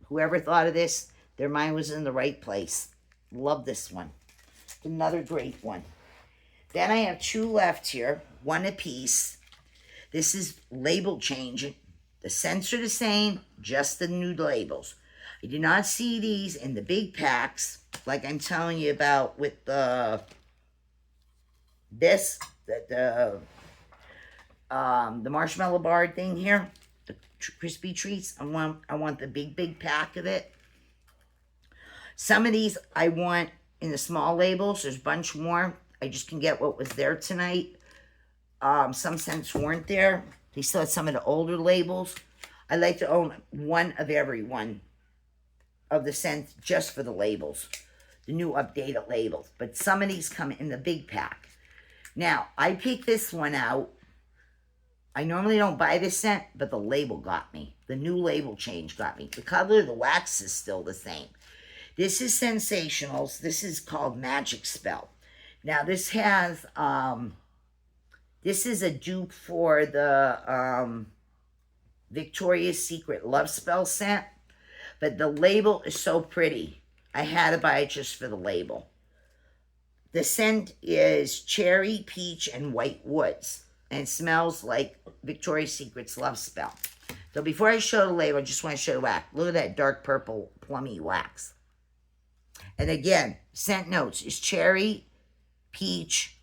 Whoever thought of this, their mind was in the right place. Love this one. Another great one. Then I have 2 left here. 1 apiece. This is label changing. The scents are the same, just the new labels. I do not see these in the big packs, like I'm telling you about with the marshmallow bar thing here, the crispy treats. I want the big pack of it. Some of these I want in the small labels. There's a bunch more. I just can get what was there tonight. Some scents weren't there. They still had some of the older labels. I like to own 1 of every one of the scents just for the labels, the new updated labels. But some of these come in the big pack. Now, I picked this one out. I normally don't buy this scent, but the label got me. The new label change got me. The color of the wax is still the same. This is Sensationals. This is called Magic Spell. Now, this has, this is a dupe for the Victoria's Secret Love Spell scent. But the label is so pretty. I had to buy it just for the label. The scent is cherry, peach, and white woods. And it smells like Victoria's Secret's Love Spell. So before I show the label, I just want to show the wax. Look at that dark purple plummy wax. And again, scent notes is cherry, peach,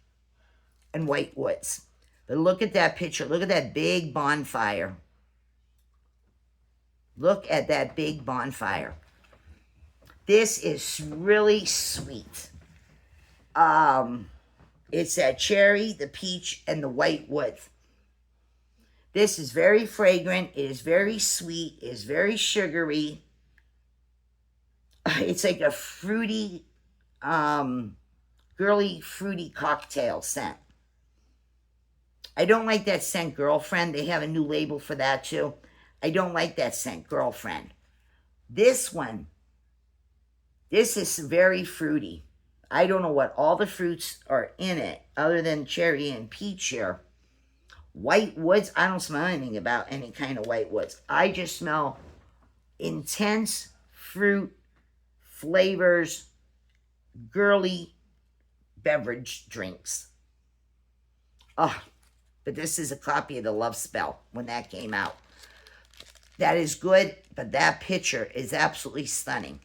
and white woods. But look at that picture. Look at that big bonfire. Look at that big bonfire. This is really sweet. It's that cherry, the peach, and the white wood. This is very fragrant. It is very sweet. It is very sugary. It's like a fruity, girly, fruity cocktail scent. I don't like that scent, Girlfriend. They have a new label for that, too. I don't like that scent, Girlfriend. This one, this is very fruity. I don't know what all the fruits are in it, other than cherry and peach here. White woods, I don't smell anything about any kind of white woods. I just smell intense fruit, flavors, girly beverage drinks. Oh, but this is a copy of the Love Spell when that came out. That is good, but that picture is absolutely stunning.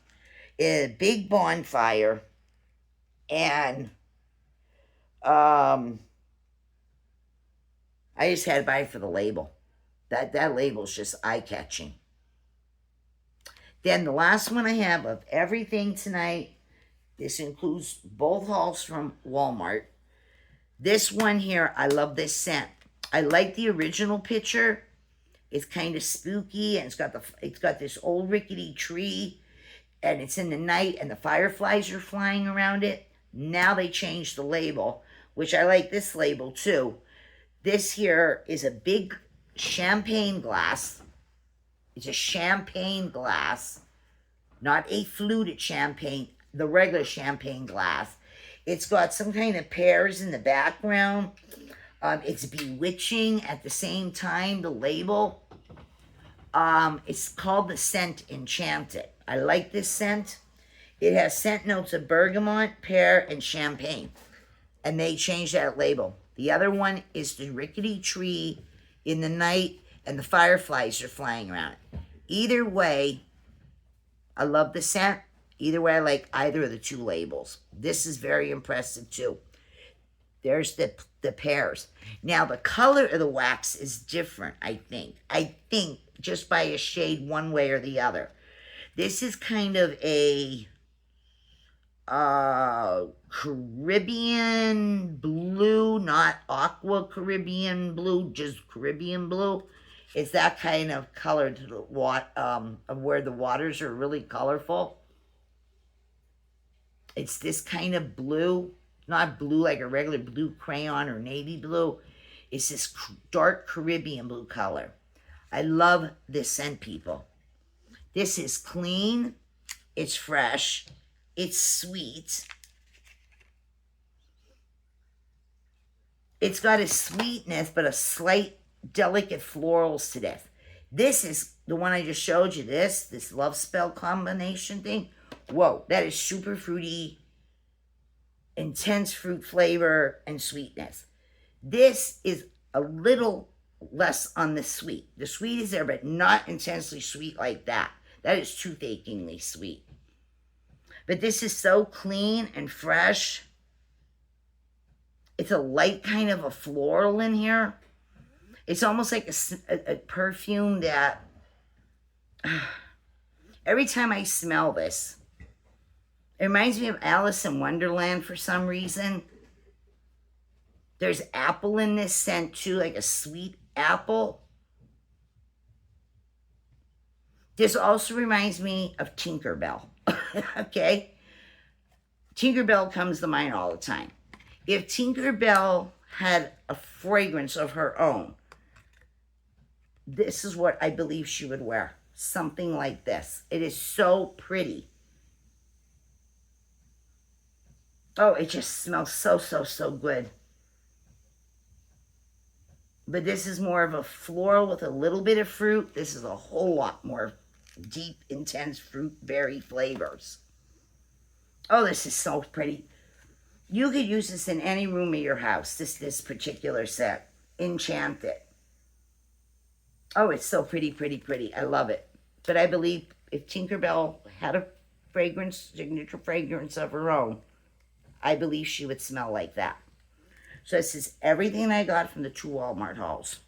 A big bonfire, and I just had to buy it for the label. That label's just eye-catching. Then the last one I have of everything tonight, this includes both hauls from Walmart. This one here, I love this scent. I like the original picture. It's kind of spooky, and it's got this old rickety tree. and it's in the night and the fireflies are flying around it. Now they changed the label, which I like this label too. This here is a big champagne glass. It's a champagne glass, not a fluted champagne, the regular champagne glass. It's got some kind of pears in the background. It's bewitching at the same time, the label. It's called the scent Enchanted. I like this scent. It has scent notes of bergamot, pear, and champagne. And they changed that label. The other one is the rickety tree in the night, and the fireflies are flying around it. Either way, I love the scent. Either way, I like either of the two labels. This is very impressive too. There's the pears. Now, the color of the wax is different, I think. I think just by a shade one way or the other. This is kind of a Caribbean blue, not aqua Caribbean blue, just Caribbean blue. It's that kind of color to the of where the waters are really colorful. It's this kind of blue, not blue like a regular blue crayon or navy blue. It's this dark Caribbean blue color. I love this scent, people. This is clean. It's fresh. It's sweet. It's got a sweetness, but a slight delicate florals to this. This is the one I just showed you. This love spell combination thing. Whoa, that is super fruity, intense fruit flavor and sweetness. This is a little less on the sweet. The sweet is there, but not intensely sweet like that. That is tooth-achingly sweet. But this is so clean and fresh. It's a light kind of a floral in here. It's almost like a perfume that every time I smell this, it reminds me of Alice in Wonderland for some reason. There's apple in this scent too, like a sweet apple. This also reminds me of Tinkerbell. Okay? Tinkerbell comes to mind all the time. If Tinkerbell had a fragrance of her own, this is what I believe she would wear. Something like this. It is so pretty. Oh, it just smells so good. But this is more of a floral with a little bit of fruit. This is a whole lot more deep, intense fruit berry flavors. Oh, this is so pretty. You could use this in any room of your house, this particular set. Enchanted. Oh, it's so pretty. I love it. But I believe if Tinkerbell had a fragrance, signature fragrance of her own, I believe she would smell like that. So this is everything I got from the 2 Walmart hauls.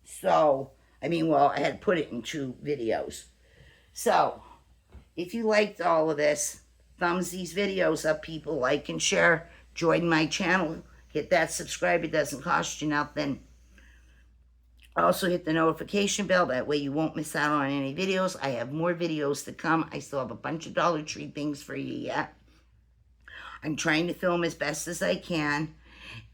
So, I mean, well, I had put it in 2 videos. So, if you liked all of this, thumbs these videos up, people. Like and share. Join my channel. Hit that subscribe. It doesn't cost you nothing. Also, hit the notification bell. That way you won't miss out on any videos. I have more videos to come. I still have a bunch of Dollar Tree things for you yet. I'm trying to film as best as I can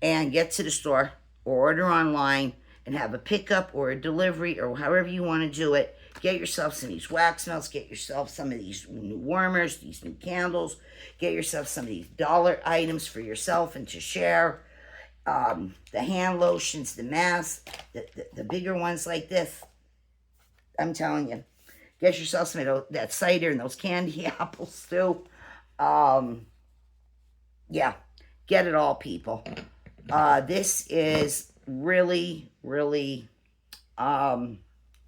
and get to the store or order online and have a pickup or a delivery or however you want to do it. Get yourself some of these wax melts. Get yourself some of these new warmers, these new candles. Get yourself some of these dollar items for yourself and to share. The hand lotions, the masks, the bigger ones like this. I'm telling you. Get yourself some of that cider and those candy apples too. Yeah, get it all, people. This is really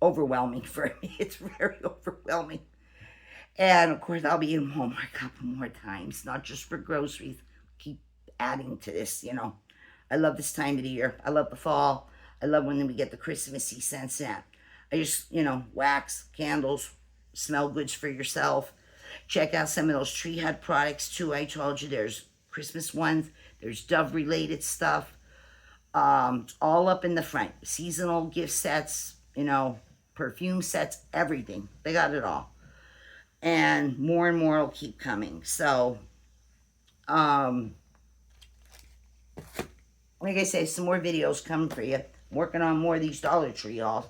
overwhelming for me. It's very overwhelming. And, of course, I'll be in Walmart a couple more times, not just for groceries. Keep adding to this, you know. I love this time of the year. I love the fall. I love when we get the Christmassy scents in. I just, you know, wax, candles, smell goods for yourself. Check out some of those Tree Hut products, too. I told you there's Christmas ones. There's Dove-related stuff. All up in the front. Seasonal gift sets, you know, perfume sets, everything. They got it all. and more will keep coming. So, like I say, some more videos coming for you. I'm working on more of these Dollar Tree y'all.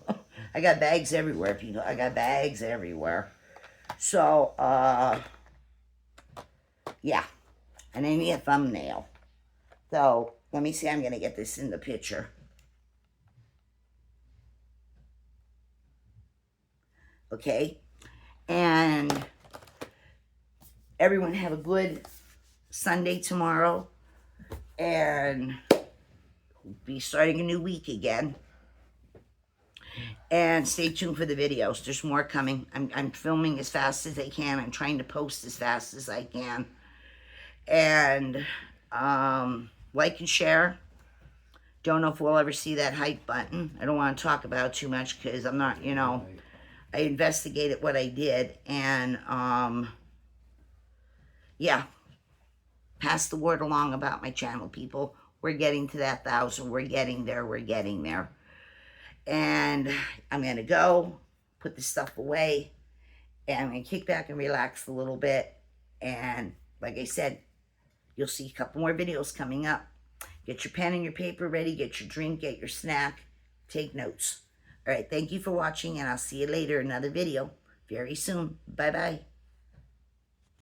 I got bags everywhere, people. I got bags everywhere. So, yeah. And I need a thumbnail. So, let me see. I'm going to get this in the picture. Okay? And everyone have a good Sunday tomorrow. And we'll be starting a new week again. And stay tuned for the videos. There's more coming. I'm filming as fast as I can. I'm trying to post as fast as I can. And like and share. Don't know if we'll ever see that hype button. I don't want to talk about it too much because I'm not, you know, I investigated what I did. And, yeah. Pass the word along about my channel, people. We're getting to that 1,000. We're getting there. We're getting there. And I'm going to go put this stuff away. And I'm going to kick back and relax a little bit. And like I said, you'll see a couple more videos coming up. Get your pen and your paper ready. Get your drink. Get your snack. Take notes. All right. Thank you for watching. And I'll see you later in another video very soon. Bye-bye.